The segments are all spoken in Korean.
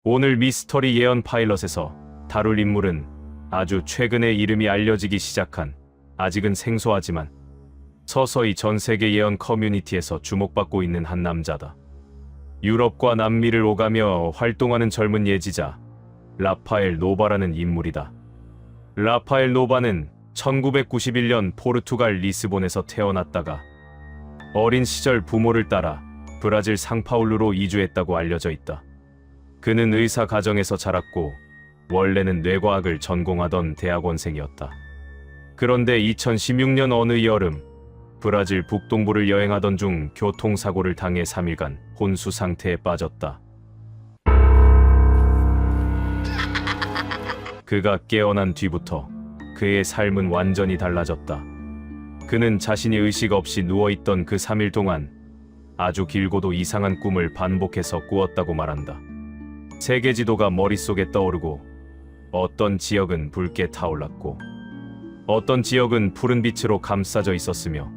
오늘 미스터리 예언 파일럿에서 다룰 인물은 아주 최근에 이름이 알려지기 시작한, 아직은 생소하지만 서서히 전 세계 예언 커뮤니티에서 주목받고 있는 한 남자다. 유럽과 남미를 오가며 활동하는 젊은 예지자 라파엘 노바라는 인물이다. 라파엘 노바는 1991년 포르투갈 리스본에서 태어났다가 어린 시절 부모를 따라 브라질 상파울루로 이주했다고 알려져 있다. 그는 의사 가정에서 자랐고 원래는 뇌과학을 전공하던 대학원생이었다. 그런데 2016년 어느 여름 브라질 북동부를 여행하던 중 교통사고를 당해 3일간 혼수 상태에 빠졌다. 그가 깨어난 뒤부터 그의 삶은 완전히 달라졌다. 그는 자신이 의식 없이 누워있던 그 3일 동안 아주 길고도 이상한 꿈을 반복해서 꾸었다고 말한다. 세계 지도가 머릿속에 떠오르고 어떤 지역은 붉게 타올랐고 어떤 지역은 푸른 빛으로 감싸져 있었으며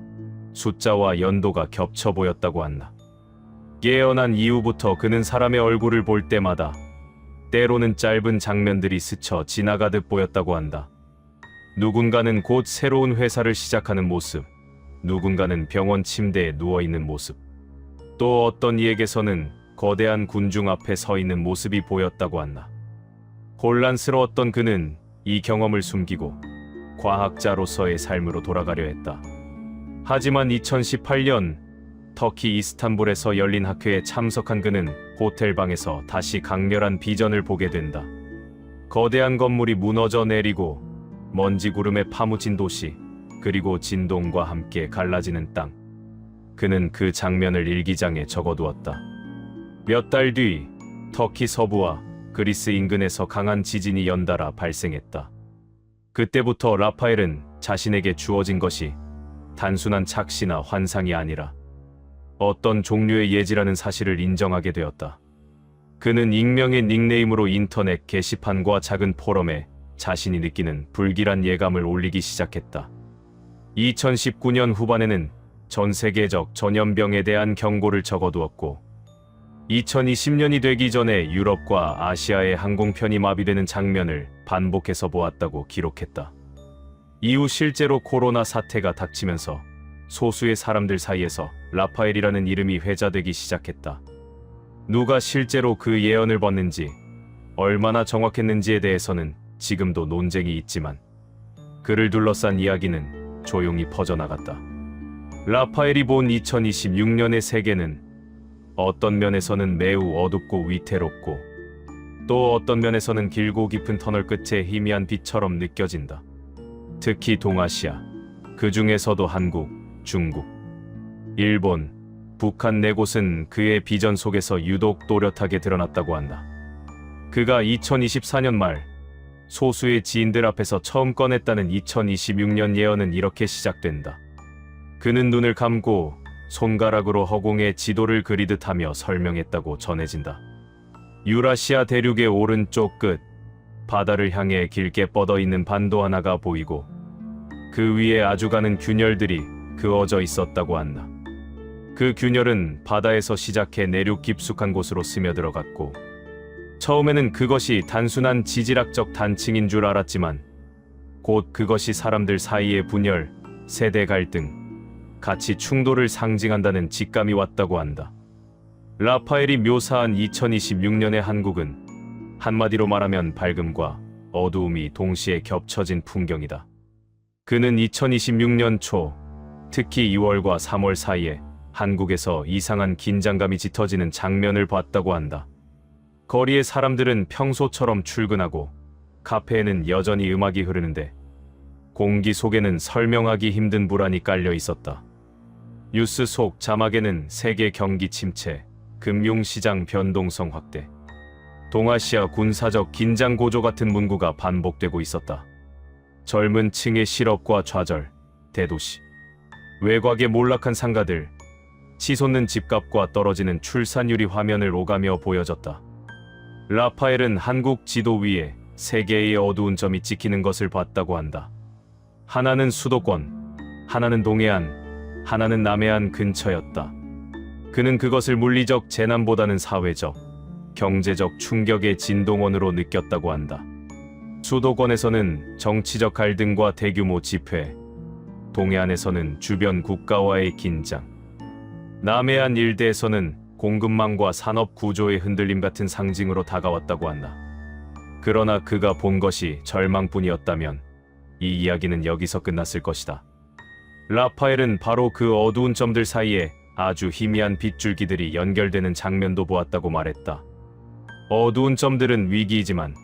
숫자와 연도가 겹쳐 보였다고 한다. 깨어난 이후부터 그는 사람의 얼굴을 볼 때마다 때로는 짧은 장면들이 스쳐 지나가듯 보였다고 한다. 누군가는 곧 새로운 회사를 시작하는 모습, 누군가는 병원 침대에 누워있는 모습, 또 어떤 이에게서는 거대한 군중 앞에 서 있는 모습이 보였다고 한다. 혼란스러웠던 그는 이 경험을 숨기고 과학자로서의 삶으로 돌아가려 했다. 하지만 2018년 터키 이스탄불에서 열린 학회에 참석한 그는 호텔방에서 다시 강렬한 비전을 보게 된다. 거대한 건물이 무너져 내리고 먼지 구름에 파묻힌 도시, 그리고 진동과 함께 갈라지는 땅. 그는 그 장면을 일기장에 적어두었다. 몇 달 뒤 터키 서부와 그리스 인근에서 강한 지진이 연달아 발생했다. 그때부터 라파엘은 자신에게 주어진 것이 단순한 착시나 환상이 아니라 어떤 종류의 예지라는 사실을 인정하게 되었다. 그는 익명의 닉네임으로 인터넷 게시판과 작은 포럼에 자신이 느끼는 불길한 예감을 올리기 시작했다. 2019년 후반에는 전 세계적 전염병에 대한 경고를 적어두었고 2020년이 되기 전에 유럽과 아시아의 항공편이 마비되는 장면을 반복해서 보았다고 기록했다. 이후 실제로 코로나 사태가 닥치면서 소수의 사람들 사이에서 라파엘이라는 이름이 회자되기 시작했다. 누가 실제로 그 예언을 봤는지, 얼마나 정확했는지에 대해서는 지금도 논쟁이 있지만 그를 둘러싼 이야기는 조용히 퍼져나갔다. 라파엘이 본 2026년의 세계는 어떤 면에서는 매우 어둡고 위태롭고 또 어떤 면에서는 길고 깊은 터널 끝에 희미한 빛처럼 느껴진다. 특히 동아시아, 그 중에서도 한국, 중국, 일본, 북한 네 곳은 그의 비전 속에서 유독 또렷하게 드러났다고 한다. 그가 2024년 말 소수의 지인들 앞에서 처음 꺼냈다는 2026년 예언은 이렇게 시작된다. 그는 눈을 감고 손가락으로 허공에 지도를 그리듯 하며 설명했다고 전해진다. 유라시아 대륙의 오른쪽 끝, 바다를 향해 길게 뻗어 있는 반도 하나가 보이고 그 위에 아주 가는 균열들이 그어져 있었다고 한다. 그 균열은 바다에서 시작해 내륙 깊숙한 곳으로 스며들어갔고 처음에는 그것이 단순한 지질학적 단층인 줄 알았지만 곧 그것이 사람들 사이의 분열, 세대 갈등, 가치 충돌을 상징한다는 직감이 왔다고 한다. 라파엘이 묘사한 2026년의 한국은 한마디로 말하면 밝음과 어두움이 동시에 겹쳐진 풍경이다. 그는 2026년 초, 특히 2월과 3월 사이에 한국에서 이상한 긴장감이 짙어지는 장면을 봤다고 한다. 거리의 사람들은 평소처럼 출근하고 카페에는 여전히 음악이 흐르는데 공기 속에는 설명하기 힘든 불안이 깔려 있었다. 뉴스 속 자막에는 세계 경기 침체, 금융시장 변동성 확대, 동아시아 군사적 긴장 고조 같은 문구가 반복되고 있었다. 젊은 층의 실업과 좌절, 대도시, 외곽의 몰락한 상가들, 치솟는 집값과 떨어지는 출산율이 화면을 오가며 보여졌다. 라파엘은 한국 지도 위에 세 개의 어두운 점이 찍히는 것을 봤다고 한다. 하나는 수도권, 하나는 동해안, 하나는 남해안 근처였다. 그는 그것을 물리적 재난보다는 사회적, 경제적 충격의 진동원으로 느꼈다고 한다. 수도권에서는 정치적 갈등과 대규모 집회, 동해안에서는 주변 국가와의 긴장, 남해안 일대에서는 공급망과 산업 구조의 흔들림 같은 상징으로 다가왔다고 한다. 그러나 그가 본 것이 절망뿐이었다면 이 이야기는 여기서 끝났을 것이다. 라파엘은 바로 그 어두운 점들 사이에 아주 희미한 빗줄기들이 연결되는 장면도 보았다고 말했다. 어두운 점들은 위기이지만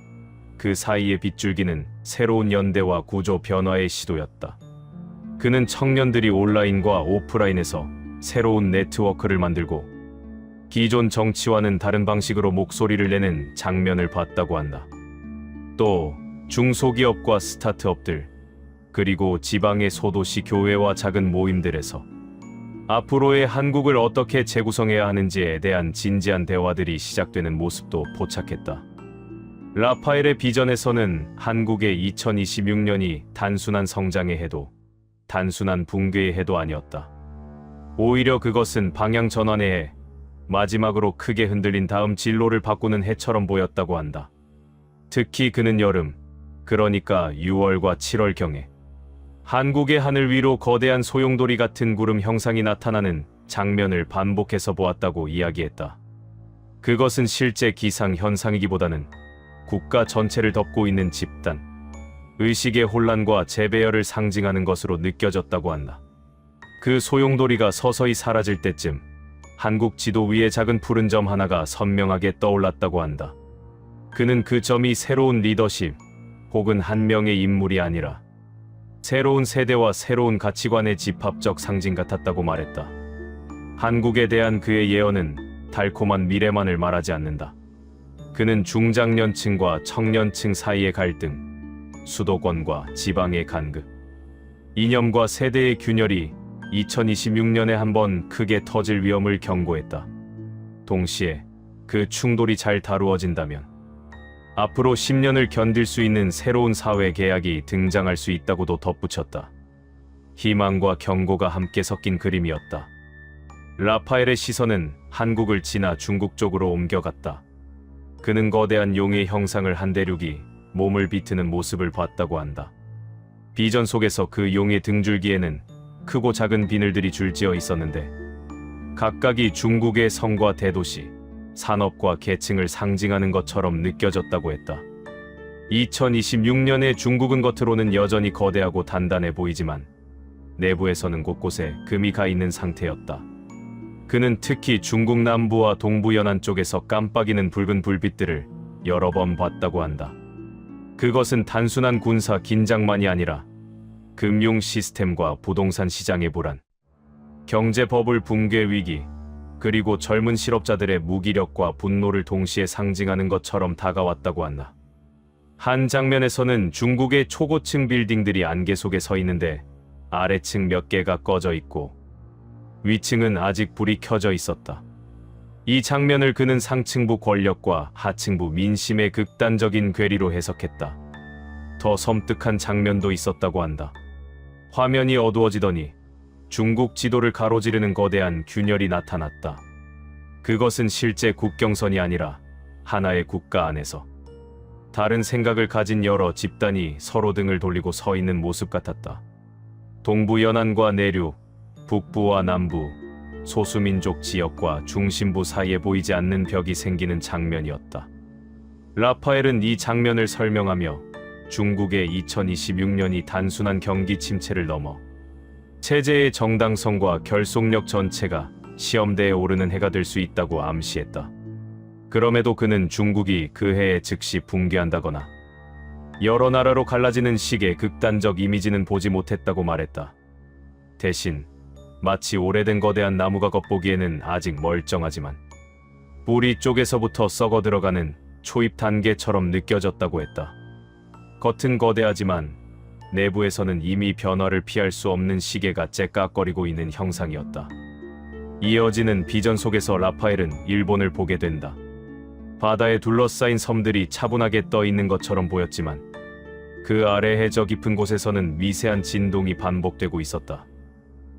그 사이의 빗줄기는 새로운 연대와 구조 변화의 시도였다. 그는 청년들이 온라인과 오프라인에서 새로운 네트워크를 만들고 기존 정치와는 다른 방식으로 목소리를 내는 장면을 봤다고 한다. 또 중소기업과 스타트업들, 그리고 지방의 소도시 교회와 작은 모임들에서 앞으로의 한국을 어떻게 재구성해야 하는지에 대한 진지한 대화들이 시작되는 모습도 포착했다. 라파엘의 비전에서는 한국의 2026년이 단순한 성장의 해도, 단순한 붕괴의 해도 아니었다. 오히려 그것은 방향 전환의 해, 마지막으로 크게 흔들린 다음 진로를 바꾸는 해처럼 보였다고 한다. 특히 그는 여름, 그러니까 6월과 7월경에 한국의 하늘 위로 거대한 소용돌이 같은 구름 형상이 나타나는 장면을 반복해서 보았다고 이야기했다. 그것은 실제 기상 현상이기보다는 국가 전체를 덮고 있는 집단, 의식의 혼란과 재배열을 상징하는 것으로 느껴졌다고 한다. 그 소용돌이가 서서히 사라질 때쯤 한국 지도 위에 작은 푸른 점 하나가 선명하게 떠올랐다고 한다. 그는 그 점이 새로운 리더십 혹은 한 명의 인물이 아니라 새로운 세대와 새로운 가치관의 집합적 상징 같았다고 말했다. 한국에 대한 그의 예언은 달콤한 미래만을 말하지 않는다. 그는 중장년층과 청년층 사이의 갈등, 수도권과 지방의 간극, 이념과 세대의 균열이 2026년에 한번 크게 터질 위험을 경고했다. 동시에 그 충돌이 잘 다루어진다면 앞으로 10년을 견딜 수 있는 새로운 사회 계약이 등장할 수 있다고도 덧붙였다. 희망과 경고가 함께 섞인 그림이었다. 라파엘의 시선은 한국을 지나 중국 쪽으로 옮겨갔다. 그는 거대한 용의 형상을 한 대륙이 몸을 비트는 모습을 봤다고 한다. 비전 속에서 그 용의 등줄기에는 크고 작은 비늘들이 줄지어 있었는데 각각이 중국의 성과 대도시, 산업과 계층을 상징하는 것처럼 느껴졌다고 했다. 2026년의 중국은 겉으로는 여전히 거대하고 단단해 보이지만 내부에서는 곳곳에 금이 가 있는 상태였다. 그는 특히 중국 남부와 동부 연안 쪽에서 깜빡이는 붉은 불빛들을 여러 번 봤다고 한다. 그것은 단순한 군사 긴장만이 아니라 금융 시스템과 부동산 시장의 불안, 경제 버블 붕괴 위기, 그리고 젊은 실업자들의 무기력과 분노를 동시에 상징하는 것처럼 다가왔다고 한다. 한 장면에서는 중국의 초고층 빌딩들이 안개 속에 서 있는데 아래층 몇 개가 꺼져 있고 위층은 아직 불이 켜져 있었다. 이 장면을 그는 상층부 권력과 하층부 민심의 극단적인 괴리로 해석했다. 더 섬뜩한 장면도 있었다고 한다. 화면이 어두워지더니 중국 지도를 가로지르는 거대한 균열이 나타났다. 그것은 실제 국경선이 아니라 하나의 국가 안에서 다른 생각을 가진 여러 집단이 서로 등을 돌리고 서 있는 모습 같았다. 동부 연안과 내륙, 북부와 남부, 소수민족 지역과 중심부 사이에 보이지 않는 벽이 생기는 장면이었다. 라파엘은 이 장면을 설명하며 중국의 2026년이 단순한 경기 침체를 넘어 체제의 정당성과 결속력 전체가 시험대에 오르는 해가 될 수 있다고 암시했다. 그럼에도 그는 중국이 그 해에 즉시 붕괴한다거나 여러 나라로 갈라지는 식의 극단적 이미지는 보지 못했다고 말했다. 대신 마치 오래된 거대한 나무가 겉보기에는 아직 멀쩡하지만 뿌리 쪽에서부터 썩어 들어가는 초입 단계처럼 느껴졌다고 했다. 겉은 거대하지만 내부에서는 이미 변화를 피할 수 없는 시계가 째깍거리고 있는 형상이었다. 이어지는 비전 속에서 라파엘은 일본을 보게 된다. 바다에 둘러싸인 섬들이 차분하게 떠 있는 것처럼 보였지만 그 아래 해저 깊은 곳에서는 미세한 진동이 반복되고 있었다.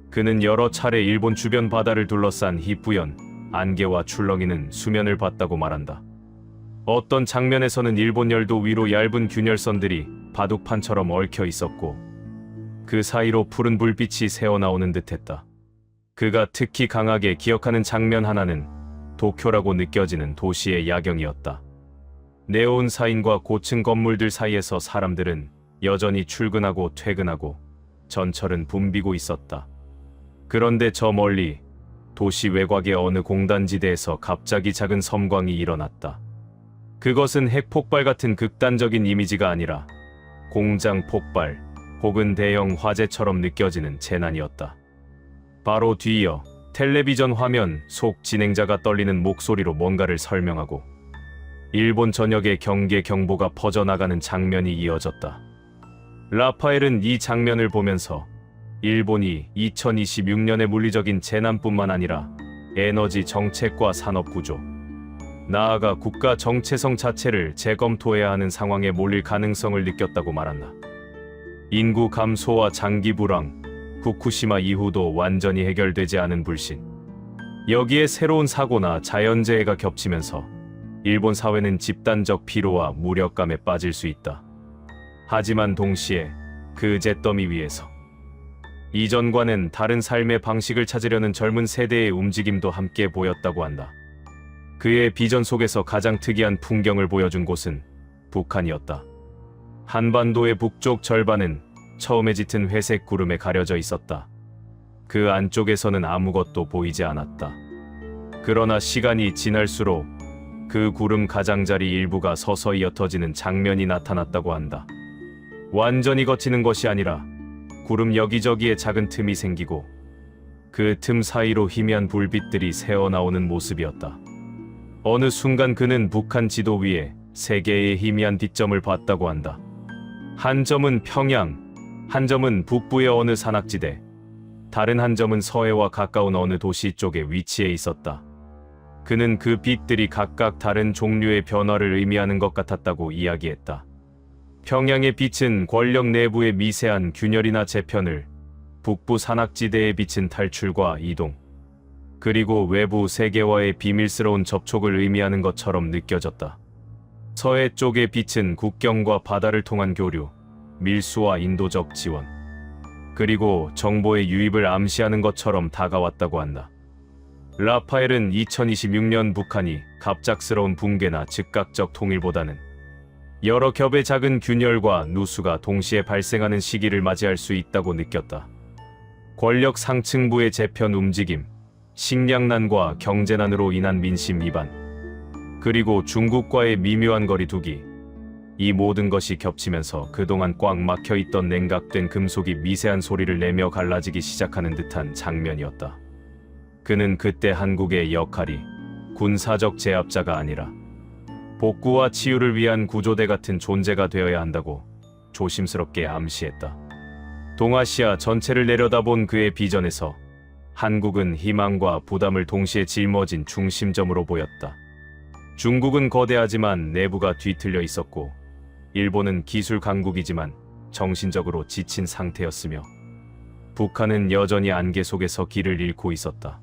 그는 여러 차례 일본 주변 바다를 둘러싼 희뿌연 안개와 출렁이는 수면을 봤다고 말한다. 어떤 장면에서는 일본 열도 위로 얇은 균열선들이 바둑판처럼 얽혀 있었고 그 사이로 푸른 불빛이 새어나오는 듯했다. 그가 특히 강하게 기억하는 장면 하나는 도쿄라고 느껴지는 도시의 야경이었다. 네온 사인과 고층 건물들 사이에서 사람들은 여전히 출근하고 퇴근하고 전철은 붐비고 있었다. 그런데 저 멀리 도시 외곽의 어느 공단지대에서 갑자기 작은 섬광이 일어났다. 그것은 핵폭발 같은 극단적인 이미지가 아니라 공장 폭발 혹은 대형 화재처럼 느껴지는 재난이었다. 바로 뒤이어 텔레비전 화면 속 진행자가 떨리는 목소리로 뭔가를 설명하고 일본 전역에 경계 경보가 퍼져나가는 장면이 이어졌다. 라파엘은 이 장면을 보면서 일본이 2026년의 물리적인 재난뿐만 아니라 에너지 정책과 산업 구조, 나아가 국가 정체성 자체를 재검토해야 하는 상황에 몰릴 가능성을 느꼈다고 말한다. 인구 감소와 장기 불황, 후쿠시마 이후도 완전히 해결되지 않은 불신, 여기에 새로운 사고나 자연재해가 겹치면서 일본 사회는 집단적 피로와 무력감에 빠질 수 있다. 하지만 동시에 그 잿더미 위에서 이전과는 다른 삶의 방식을 찾으려는 젊은 세대의 움직임도 함께 보였다고 한다. 그의 비전 속에서 가장 특이한 풍경을 보여준 곳은 북한이었다. 한반도의 북쪽 절반은 처음에 짙은 회색 구름에 가려져 있었다. 그 안쪽에서는 아무것도 보이지 않았다. 그러나 시간이 지날수록 그 구름 가장자리 일부가 서서히 옅어지는 장면이 나타났다고 한다. 완전히 걷히는 것이 아니라 구름 여기저기에 작은 틈이 생기고 그 틈 사이로 희미한 불빛들이 새어나오는 모습이었다. 어느 순간 그는 북한 지도 위에 세 개의 희미한 빗점을 봤다고 한다. 한 점은 평양, 한 점은 북부의 어느 산악지대, 다른 한 점은 서해와 가까운 어느 도시 쪽에 위치해 있었다. 그는 그 빛들이 각각 다른 종류의 변화를 의미하는 것 같았다고 이야기했다. 평양의 빛은 권력 내부의 미세한 균열이나 재편을, 북부 산악지대의 빛은 탈출과 이동, 그리고 외부 세계와의 비밀스러운 접촉을 의미하는 것처럼 느껴졌다. 서해 쪽의 빛은 국경과 바다를 통한 교류, 밀수와 인도적 지원, 그리고 정보의 유입을 암시하는 것처럼 다가왔다고 한다. 라파엘은 2026년 북한이 갑작스러운 붕괴나 즉각적 통일보다는 여러 겹의 작은 균열과 누수가 동시에 발생하는 시기를 맞이할 수 있다고 느꼈다. 권력 상층부의 재편 움직임, 식량난과 경제난으로 인한 민심 이반, 그리고 중국과의 미묘한 거리두기, 이 모든 것이 겹치면서 그동안 꽉 막혀있던 냉각된 금속이 미세한 소리를 내며 갈라지기 시작하는 듯한 장면이었다. 그는 그때 한국의 역할이 군사적 제압자가 아니라 복구와 치유를 위한 구조대 같은 존재가 되어야 한다고 조심스럽게 암시했다. 동아시아 전체를 내려다본 그의 비전에서 한국은 희망과 부담을 동시에 짊어진 중심점으로 보였다. 중국은 거대하지만 내부가 뒤틀려 있었고, 일본은 기술 강국이지만 정신적으로 지친 상태였으며, 북한은 여전히 안개 속에서 길을 잃고 있었다.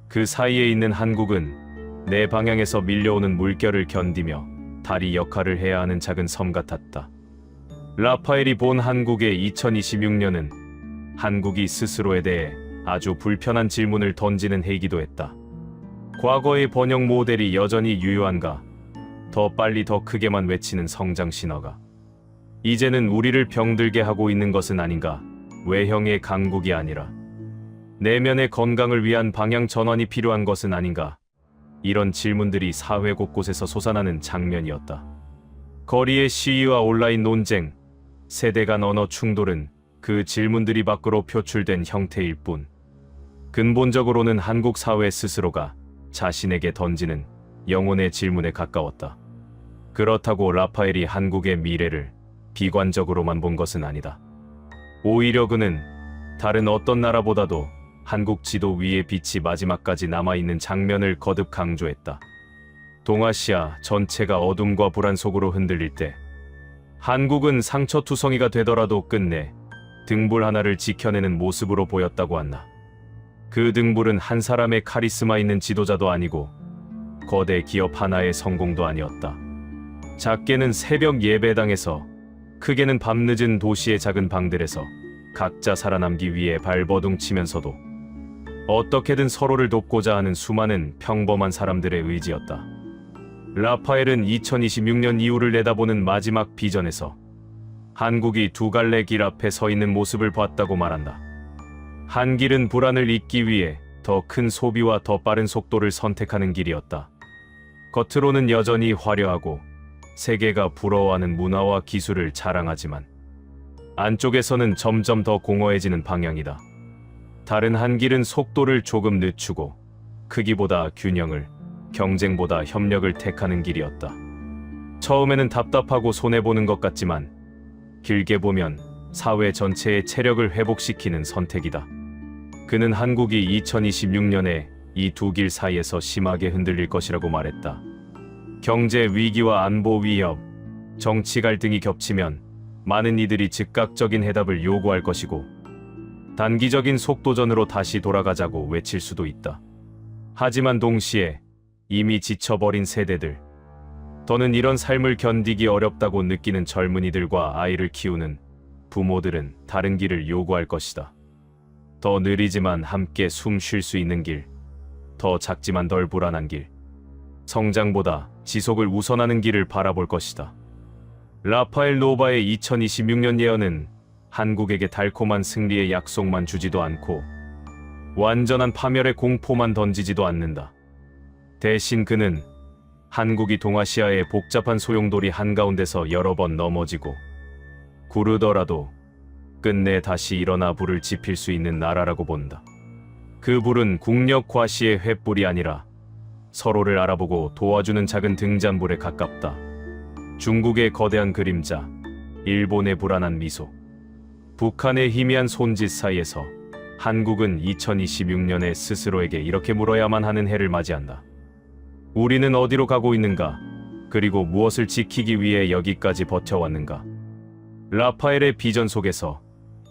그 사이에 있는 한국은 내 방향에서 밀려오는 물결을 견디며 다리 역할을 해야 하는 작은 섬 같았다. 라파엘이 본 한국의 2026년은 한국이 스스로에 대해 아주 불편한 질문을 던지는 해이기도 했다. 과거의 번영 모델이 여전히 유효한가? 더 빨리 더 크게만 외치는 성장 신화가 이제는 우리를 병들게 하고 있는 것은 아닌가? 외형의 강국이 아니라 내면의 건강을 위한 방향 전환이 필요한 것은 아닌가? 이런 질문들이 사회 곳곳에서 솟아나는 장면이었다. 거리의 시위와 온라인 논쟁, 세대 간 언어 충돌은 그 질문들이 밖으로 표출된 형태일 뿐, 근본적으로는 한국 사회 스스로가 자신에게 던지는 영혼의 질문에 가까웠다. 그렇다고 라파엘이 한국의 미래를 비관적으로만 본 것은 아니다. 오히려 그는 다른 어떤 나라보다도 한국 지도 위에 빛이 마지막까지 남아있는 장면을 거듭 강조했다. 동아시아 전체가 어둠과 불안 속으로 흔들릴 때 한국은 상처투성이가 되더라도 끝내 등불 하나를 지켜내는 모습으로 보였다고 한다. 그 등불은 한 사람의 카리스마 있는 지도자도 아니고 거대 기업 하나의 성공도 아니었다. 작게는 새벽 예배당에서, 크게는 밤늦은 도시의 작은 방들에서 각자 살아남기 위해 발버둥 치면서도 어떻게든 서로를 돕고자 하는 수많은 평범한 사람들의 의지였다. 라파엘은 2026년 이후를 내다보는 마지막 비전에서 한국이 두 갈래 길 앞에 서 있는 모습을 봤다고 말한다. 한 길은 불안을 잊기 위해 더 큰 소비와 더 빠른 속도를 선택하는 길이었다. 겉으로는 여전히 화려하고 세계가 부러워하는 문화와 기술을 자랑하지만 안쪽에서는 점점 더 공허해지는 방향이다. 다른 한 길은 속도를 조금 늦추고 크기보다 균형을, 경쟁보다 협력을 택하는 길이었다. 처음에는 답답하고 손해보는 것 같지만 길게 보면 사회 전체의 체력을 회복시키는 선택이다. 그는 한국이 2026년에 이 두 길 사이에서 심하게 흔들릴 것이라고 말했다. 경제 위기와 안보 위협, 정치 갈등이 겹치면 많은 이들이 즉각적인 해답을 요구할 것이고 단기적인 속도전으로 다시 돌아가자고 외칠 수도 있다. 하지만 동시에 이미 지쳐버린 세대들, 더는 이런 삶을 견디기 어렵다고 느끼는 젊은이들과 아이를 키우는 부모들은 다른 길을 요구할 것이다. 더 느리지만 함께 숨 쉴 수 있는 길, 더 작지만 덜 불안한 길, 성장보다 지속을 우선하는 길을 바라볼 것이다. 라파엘 노바의 2026년 예언은 한국에게 달콤한 승리의 약속만 주지도 않고 완전한 파멸의 공포만 던지지도 않는다. 대신 그는 한국이 동아시아의 복잡한 소용돌이 한가운데서 여러 번 넘어지고 구르더라도 끝내 다시 일어나 불을 지필 수 있는 나라라고 본다. 그 불은 국력 과시의 횃불이 아니라 서로를 알아보고 도와주는 작은 등잔불에 가깝다. 중국의 거대한 그림자, 일본의 불안한 미소, 북한의 희미한 손짓 사이에서 한국은 2026년에 스스로에게 이렇게 물어야만 하는 해를 맞이한다. 우리는 어디로 가고 있는가? 그리고 무엇을 지키기 위해 여기까지 버텨왔는가? 라파엘의 비전 속에서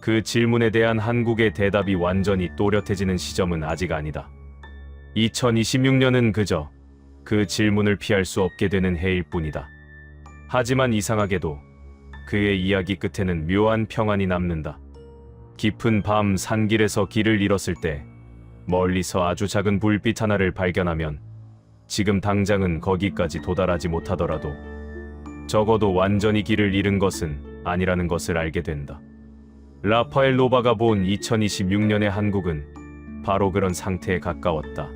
그 질문에 대한 한국의 대답이 완전히 또렷해지는 시점은 아직 아니다. 2026년은 그저 그 질문을 피할 수 없게 되는 해일 뿐이다. 하지만 이상하게도 그의 이야기 끝에는 묘한 평안이 남는다. 깊은 밤 산길에서 길을 잃었을 때 멀리서 아주 작은 불빛 하나를 발견하면 지금 당장은 거기까지 도달하지 못하더라도 적어도 완전히 길을 잃은 것은 아니라는 것을 알게 된다. 라파엘 노바가 본 2026년의 한국은 바로 그런 상태에 가까웠다.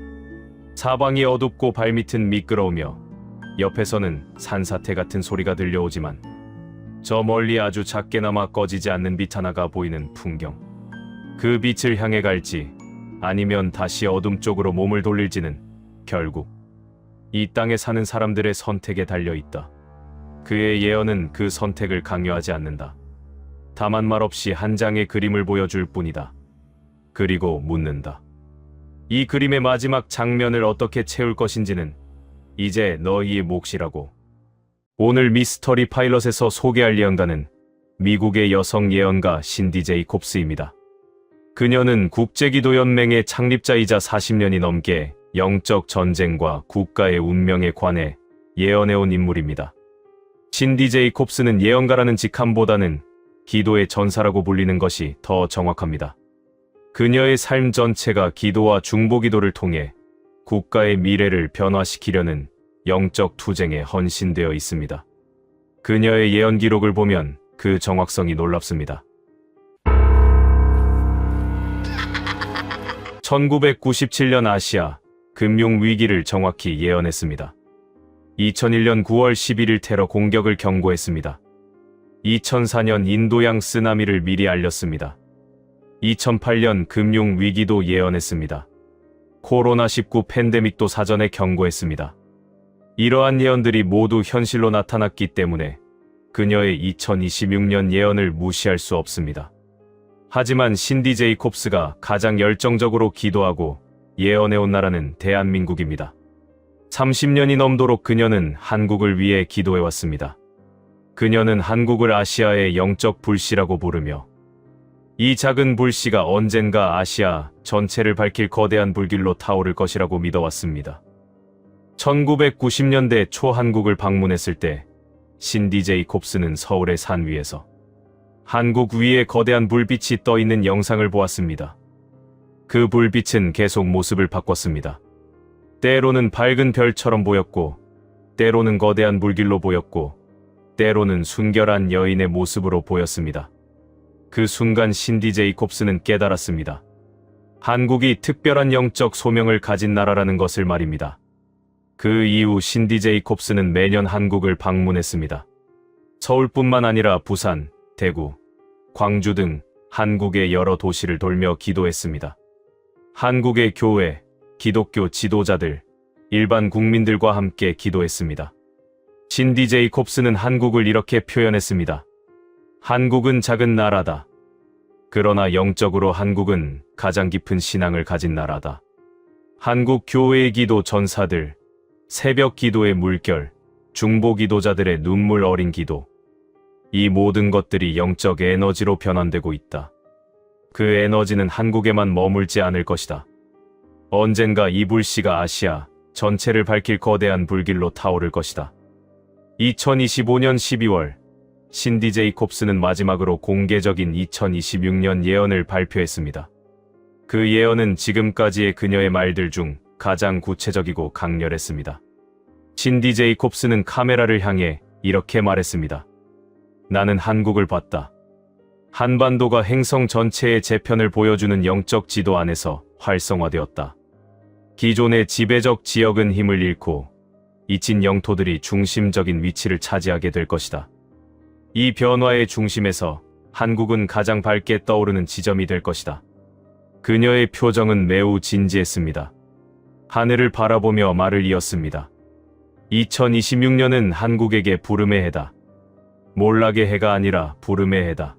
사방이 어둡고 발밑은 미끄러우며 옆에서는 산사태 같은 소리가 들려오지만 저 멀리 아주 작게나마 꺼지지 않는 빛 하나가 보이는 풍경. 그 빛을 향해 갈지 아니면 다시 어둠 쪽으로 몸을 돌릴지는 결국 이 땅에 사는 사람들의 선택에 달려있다. 그의 예언은 그 선택을 강요하지 않는다. 다만 말없이 한 장의 그림을 보여줄 뿐이다. 그리고 묻는다. 이 그림의 마지막 장면을 어떻게 채울 것인지는 이제 너희의 몫이라고. 오늘 미스터리 파일럿에서 소개할 예언가는 미국의 여성 예언가 신디 제이콥스입니다. 그녀는 국제기도연맹의 창립자이자 40년이 넘게 영적 전쟁과 국가의 운명에 관해 예언해온 인물입니다. 신디 제이콥스는 예언가라는 직함보다는 기도의 전사라고 불리는 것이 더 정확합니다. 그녀의 삶 전체가 기도와 중보기도를 통해 국가의 미래를 변화시키려는 영적 투쟁에 헌신되어 있습니다. 그녀의 예언 기록을 보면 그 정확성이 놀랍습니다. 1997년 아시아 금융위기를 정확히 예언했습니다. 2001년 9월 11일 테러 공격을 경고했습니다. 2004년 인도양 쓰나미를 미리 알렸습니다. 2008년 금융위기도 예언했습니다. 코로나19 팬데믹도 사전에 경고했습니다. 이러한 예언들이 모두 현실로 나타났기 때문에 그녀의 2026년 예언을 무시할 수 없습니다. 하지만 신디 제이콥스가 가장 열정적으로 기도하고 예언해온 나라는 대한민국입니다. 30년이 넘도록 그녀는 한국을 위해 기도해왔습니다. 그녀는 한국을 아시아의 영적 불씨라고 부르며 이 작은 불씨가 언젠가 아시아 전체를 밝힐 거대한 불길로 타오를 것이라고 믿어왔습니다. 1990년대 초 한국을 방문했을 때 신디 제이콥스는 서울의 산 위에서 한국 위에 거대한 불빛이 떠 있는 영상을 보았습니다. 그 불빛은 계속 모습을 바꿨습니다. 때로는 밝은 별처럼 보였고, 때로는 거대한 물길로 보였고, 때로는 순결한 여인의 모습으로 보였습니다. 그 순간 신디 제이콥스는 깨달았습니다. 한국이 특별한 영적 소명을 가진 나라라는 것을 말입니다. 그 이후 신디 제이콥스는 매년 한국을 방문했습니다. 서울뿐만 아니라 부산, 대구, 광주 등 한국의 여러 도시를 돌며 기도했습니다. 한국의 교회, 기독교 지도자들, 일반 국민들과 함께 기도했습니다. 신디 제이콥스는 한국을 이렇게 표현했습니다. 한국은 작은 나라다. 그러나 영적으로 한국은 가장 깊은 신앙을 가진 나라다. 한국 교회의 기도 전사들, 새벽 기도의 물결, 중보 기도자들의 눈물 어린 기도, 이 모든 것들이 영적 에너지로 변환되고 있다. 그 에너지는 한국에만 머물지 않을 것이다. 언젠가 이 불씨가 아시아 전체를 밝힐 거대한 불길로 타오를 것이다. 2025년 12월, 신디 제이콥스는 마지막으로 공개적인 2026년 예언을 발표했습니다. 그 예언은 지금까지의 그녀의 말들 중 가장 구체적이고 강렬했습니다. 신디 제이콥스는 카메라를 향해 이렇게 말했습니다. 나는 한국을 봤다. 한반도가 행성 전체의 재편을 보여주는 영적 지도 안에서 활성화되었다. 기존의 지배적 지역은 힘을 잃고 잊힌 영토들이 중심적인 위치를 차지하게 될 것이다. 이 변화의 중심에서 한국은 가장 밝게 떠오르는 지점이 될 것이다. 그녀의 표정은 매우 진지했습니다. 하늘을 바라보며 말을 이었습니다. 2026년은 한국에게 부름의 해다. 몰락의 해가 아니라 부름의 해다.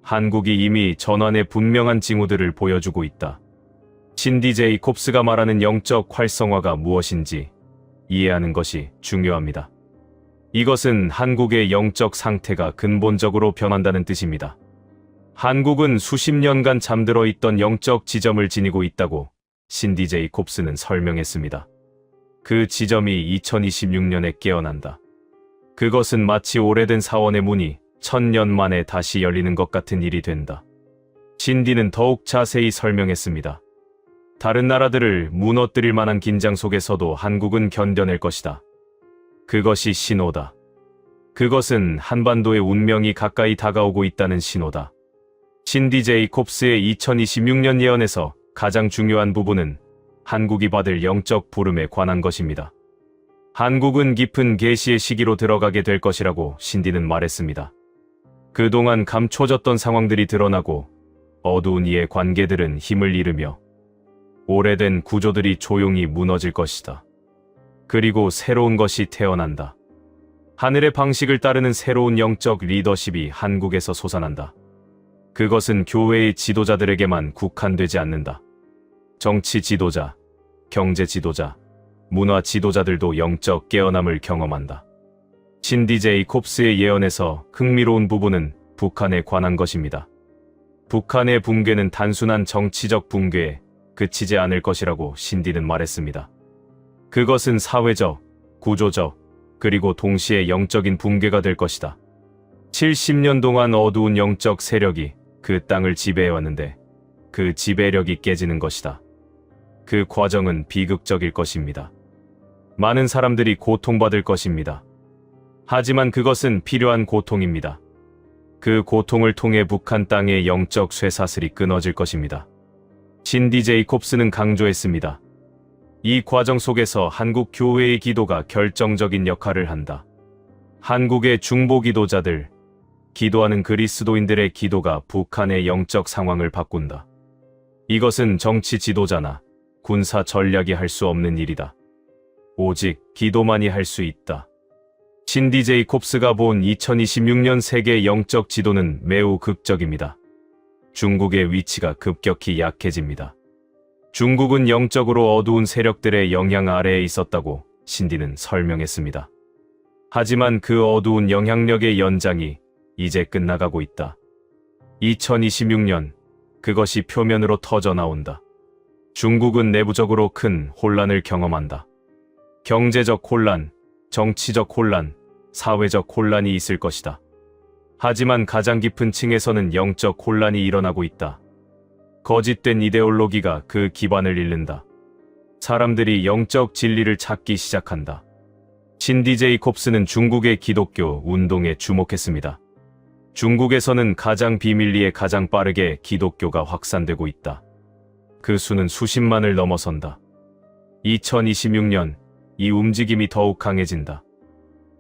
한국이 이미 전환의 분명한 징후들을 보여주고 있다. 신디 제이콥스가 말하는 영적 활성화가 무엇인지 이해하는 것이 중요합니다. 이것은 한국의 영적 상태가 근본적으로 변한다는 뜻입니다. 한국은 수십 년간 잠들어 있던 영적 지점을 지니고 있다고 신디 제이콥스는 설명했습니다. 그 지점이 2026년에 깨어난다. 그것은 마치 오래된 사원의 문이 1000년 만에 다시 열리는 것 같은 일이 된다. 신디는 더욱 자세히 설명했습니다. 다른 나라들을 무너뜨릴 만한 긴장 속에서도 한국은 견뎌낼 것이다. 그것이 신호다. 그것은 한반도의 운명이 가까이 다가오고 있다는 신호다. 신디 제이콥스의 2026년 예언에서 가장 중요한 부분은 한국이 받을 영적 부름에 관한 것입니다. 한국은 깊은 계시의 시기로 들어가게 될 것이라고 신디는 말했습니다. 그동안 감춰졌던 상황들이 드러나고 어두운 이의 관계들은 힘을 잃으며 오래된 구조들이 조용히 무너질 것이다. 그리고 새로운 것이 태어난다. 하늘의 방식을 따르는 새로운 영적 리더십이 한국에서 솟아난다. 그것은 교회의 지도자들에게만 국한되지 않는다. 정치 지도자, 경제 지도자, 문화 지도자들도 영적 깨어남을 경험한다. 신디 제이콥스의 예언에서 흥미로운 부분은 북한에 관한 것입니다. 북한의 붕괴는 단순한 정치적 붕괴에 그치지 않을 것이라고 신디는 말했습니다. 그것은 사회적, 구조적, 그리고 동시에 영적인 붕괴가 될 것이다. 70년 동안 어두운 영적 세력이 그 땅을 지배해왔는데 그 지배력이 깨지는 것이다. 그 과정은 비극적일 것입니다. 많은 사람들이 고통받을 것입니다. 하지만 그것은 필요한 고통입니다. 그 고통을 통해 북한 땅의 영적 쇠사슬이 끊어질 것입니다. 신디 제이콥스는 강조했습니다. 이 과정 속에서 한국 교회의 기도가 결정적인 역할을 한다. 한국의 중보 기도자들, 기도하는 그리스도인들의 기도가 북한의 영적 상황을 바꾼다. 이것은 정치 지도자나 군사 전략이 할 수 없는 일이다. 오직 기도만이 할 수 있다. 신디 제이콥스가 본 2026년 세계 영적 지도는 매우 극적입니다. 중국의 위치가 급격히 약해집니다. 중국은 영적으로 어두운 세력들의 영향 아래에 있었다고 신디는 설명했습니다. 하지만 그 어두운 영향력의 연장이 이제 끝나가고 있다. 2026년, 그것이 표면으로 터져 나온다. 중국은 내부적으로 큰 혼란을 경험한다. 경제적 혼란, 정치적 혼란, 사회적 혼란이 있을 것이다. 하지만 가장 깊은 층에서는 영적 혼란이 일어나고 있다. 거짓된 이데올로기가 그 기반을 잃는다. 사람들이 영적 진리를 찾기 시작한다. 신디 제이콥스는 중국의 기독교 운동에 주목했습니다. 중국에서는 가장 비밀리에 가장 빠르게 기독교가 확산되고 있다. 그 수는 수십만을 넘어선다. 2026년 이 움직임이 더욱 강해진다.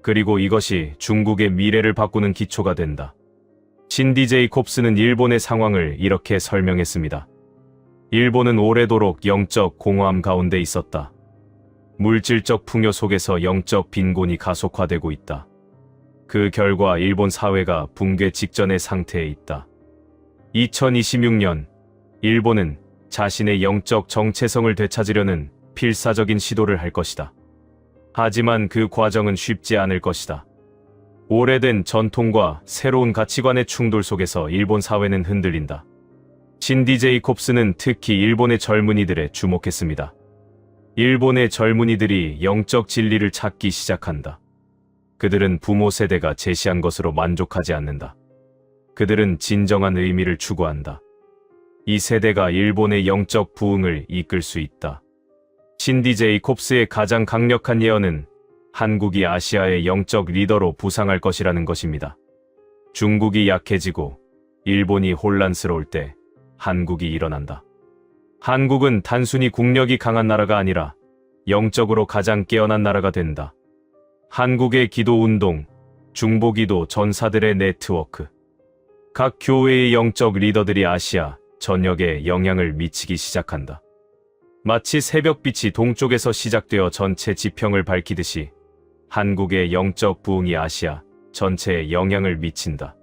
그리고 이것이 중국의 미래를 바꾸는 기초가 된다. 신디 제이콥스는 일본의 상황을 이렇게 설명했습니다. 일본은 오래도록 영적 공허함 가운데 있었다. 물질적 풍요 속에서 영적 빈곤이 가속화되고 있다. 그 결과 일본 사회가 붕괴 직전의 상태에 있다. 2026년 일본은 자신의 영적 정체성을 되찾으려는 필사적인 시도를 할 것이다. 하지만 그 과정은 쉽지 않을 것이다. 오래된 전통과 새로운 가치관의 충돌 속에서 일본 사회는 흔들린다. 신디 제이콥스는 특히 일본의 젊은이들에 주목했습니다. 일본의 젊은이들이 영적 진리를 찾기 시작한다. 그들은 부모 세대가 제시한 것으로 만족하지 않는다. 그들은 진정한 의미를 추구한다. 이 세대가 일본의 영적 부흥을 이끌 수 있다. 신디 제이콥스의 가장 강력한 예언은 한국이 아시아의 영적 리더로 부상할 것이라는 것입니다. 중국이 약해지고 일본이 혼란스러울 때 한국이 일어난다. 한국은 단순히 국력이 강한 나라가 아니라 영적으로 가장 깨어난 나라가 된다. 한국의 기도운동, 중보기도 전사들의 네트워크, 각 교회의 영적 리더들이 아시아 전역에 영향을 미치기 시작한다. 마치 새벽빛이 동쪽에서 시작되어 전체 지평을 밝히듯이 한국의 영적 부흥이 아시아 전체에 영향을 미친다.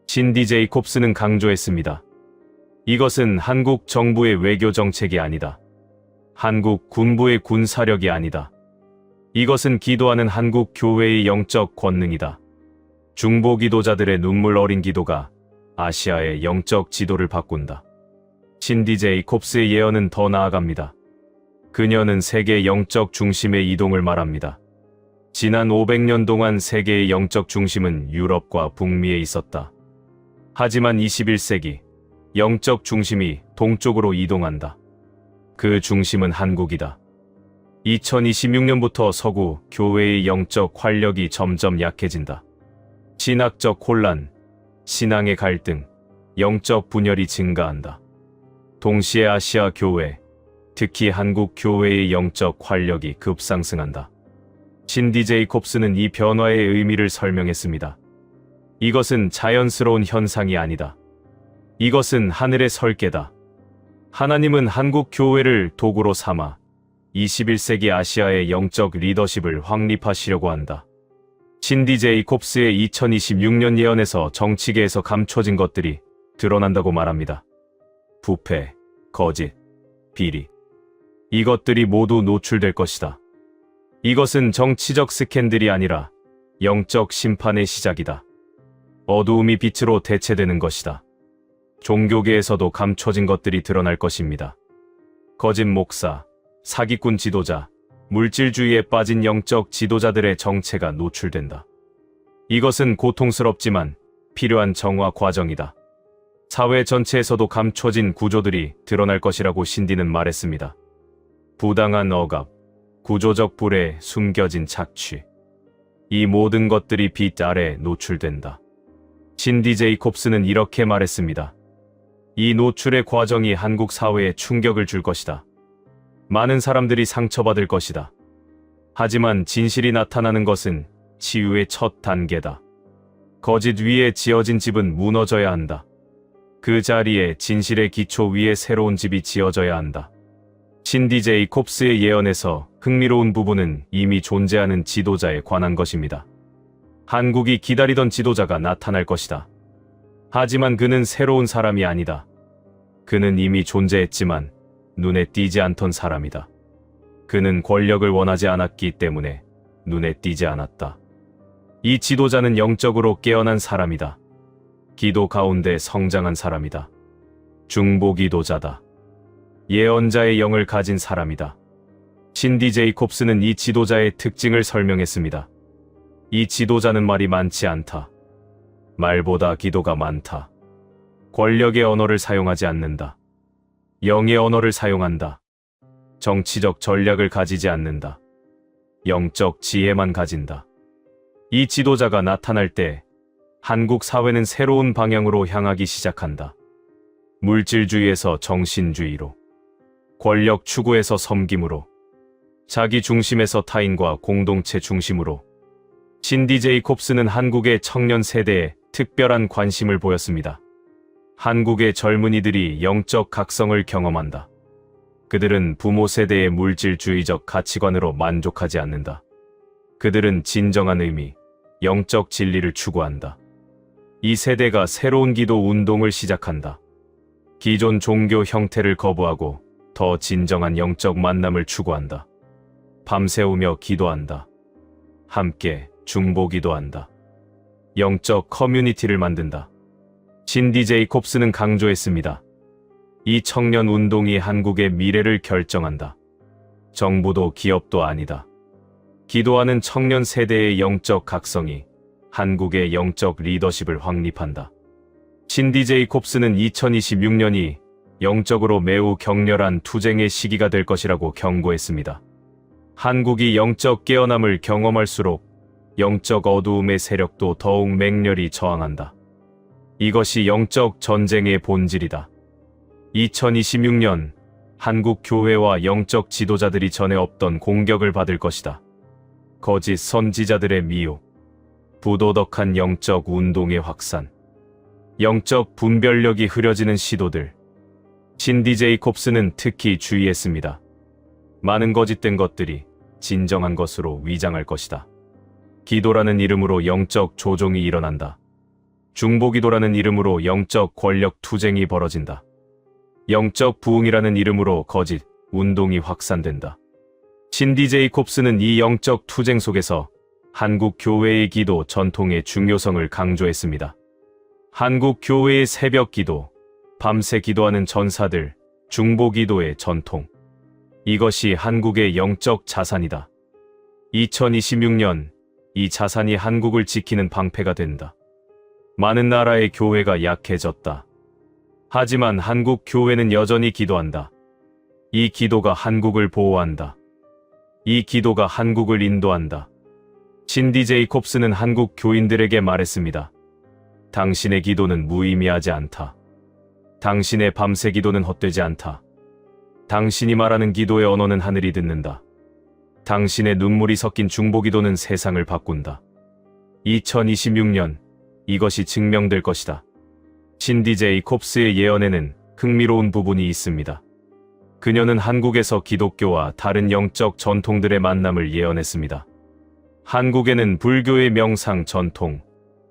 신디 제이콥스는 강조했습니다. 이것은 한국 정부의 외교 정책이 아니다. 한국 군부의 군사력이 아니다. 이것은 기도하는 한국 교회의 영적 권능이다. 중보 기도자들의 눈물 어린 기도가 아시아의 영적 지도를 바꾼다. 신디 제이콥스의 예언은 더 나아갑니다. 그녀는 세계 영적 중심의 이동을 말합니다. 지난 500년 동안 세계의 영적 중심은 유럽과 북미에 있었다. 하지만 21세기 영적 중심이 동쪽으로 이동한다. 그 중심은 한국이다. 2026년부터 서구 교회의 영적 활력이 점점 약해진다. 신학적 혼란, 신앙의 갈등, 영적 분열이 증가한다. 동시에 아시아 교회, 특히 한국 교회의 영적 활력이 급상승한다. 신디 제이콥스는 이 변화의 의미를 설명했습니다. 이것은 자연스러운 현상이 아니다. 이것은 하늘의 설계다. 하나님은 한국 교회를 도구로 삼아 21세기 아시아의 영적 리더십을 확립하시려고 한다. 신디 제이콥스의 2026년 예언에서 정치계에서 감춰진 것들이 드러난다고 말합니다. 부패, 거짓, 비리. 이것들이 모두 노출될 것이다. 이것은 정치적 스캔들이 아니라 영적 심판의 시작이다. 어두움이 빛으로 대체되는 것이다. 종교계에서도 감춰진 것들이 드러날 것입니다. 거짓 목사, 사기꾼 지도자, 물질주의에 빠진 영적 지도자들의 정체가 노출된다. 이것은 고통스럽지만 필요한 정화 과정이다. 사회 전체에서도 감춰진 구조들이 드러날 것이라고 신디는 말했습니다. 부당한 억압, 구조적 불에 숨겨진 착취. 이 모든 것들이 빛 아래 노출된다. 신디 제이콥스는 이렇게 말했습니다. 이 노출의 과정이 한국 사회에 충격을 줄 것이다. 많은 사람들이 상처받을 것이다. 하지만 진실이 나타나는 것은 치유의 첫 단계다. 거짓 위에 지어진 집은 무너져야 한다. 그 자리에 진실의 기초 위에 새로운 집이 지어져야 한다. 신디 제이콥스의 예언에서 흥미로운 부분은 이미 존재하는 지도자에 관한 것입니다. 한국이 기다리던 지도자가 나타날 것이다. 하지만 그는 새로운 사람이 아니다. 그는 이미 존재했지만 눈에 띄지 않던 사람이다. 그는 권력을 원하지 않았기 때문에 눈에 띄지 않았다. 이 지도자는 영적으로 깨어난 사람이다. 기도 가운데 성장한 사람이다. 중보 기도자다. 예언자의 영을 가진 사람이다. 신디 제이콥스는 이 지도자의 특징을 설명했습니다. 이 지도자는 말이 많지 않다. 말보다 기도가 많다. 권력의 언어를 사용하지 않는다. 영의 언어를 사용한다. 정치적 전략을 가지지 않는다. 영적 지혜만 가진다. 이 지도자가 나타날 때 한국 사회는 새로운 방향으로 향하기 시작한다. 물질주의에서 정신주의로, 권력 추구에서 섬김으로, 자기 중심에서 타인과 공동체 중심으로. 신디 제이콥스는 한국의 청년 세대에 특별한 관심을 보였습니다. 한국의 젊은이들이 영적 각성을 경험한다. 그들은 부모 세대의 물질주의적 가치관으로 만족하지 않는다. 그들은 진정한 의미, 영적 진리를 추구한다. 이 세대가 새로운 기도 운동을 시작한다. 기존 종교 형태를 거부하고 더 진정한 영적 만남을 추구한다. 밤새우며 기도한다. 함께 중보기도한다. 영적 커뮤니티를 만든다. 신디 제이콥스는 강조했습니다. 이 청년 운동이 한국의 미래를 결정한다. 정부도 기업도 아니다. 기도하는 청년 세대의 영적 각성이 한국의 영적 리더십을 확립한다. 신디 제이콥스는 2026년이 영적으로 매우 격렬한 투쟁의 시기가 될 것이라고 경고했습니다. 한국이 영적 깨어남을 경험할수록 영적 어두움의 세력도 더욱 맹렬히 저항한다. 이것이 영적 전쟁의 본질이다. 2026년 한국 교회와 영적 지도자들이 전에 없던 공격을 받을 것이다. 거짓 선지자들의 미혹, 부도덕한 영적 운동의 확산, 영적 분별력이 흐려지는 시도들. 신디 제이콥스는 특히 주의했습니다. 많은 거짓된 것들이 진정한 것으로 위장할 것이다. 기도라는 이름으로 영적 조종이 일어난다. 중보기도라는 이름으로 영적 권력 투쟁이 벌어진다. 영적 부흥이라는 이름으로 거짓 운동이 확산된다. 신디 제이콥스는 이 영적 투쟁 속에서 한국 교회의 기도 전통의 중요성을 강조했습니다. 한국 교회의 새벽 기도, 밤새 기도하는 전사들, 중보기도의 전통. 이것이 한국의 영적 자산이다. 2026년 이 자산이 한국을 지키는 방패가 된다. 많은 나라의 교회가 약해졌다. 하지만 한국 교회는 여전히 기도한다. 이 기도가 한국을 보호한다. 이 기도가 한국을 인도한다. 신디 제이콥스는 한국 교인들에게 말했습니다. 당신의 기도는 무의미하지 않다. 당신의 밤새 기도는 헛되지 않다. 당신이 말하는 기도의 언어는 하늘이 듣는다. 당신의 눈물이 섞인 중보기도는 세상을 바꾼다. 2026년 이것이 증명될 것이다. 신디 제이콥스의 예언에는 흥미로운 부분이 있습니다. 그녀는 한국에서 기독교와 다른 영적 전통들의 만남을 예언했습니다. 한국에는 불교의 명상 전통,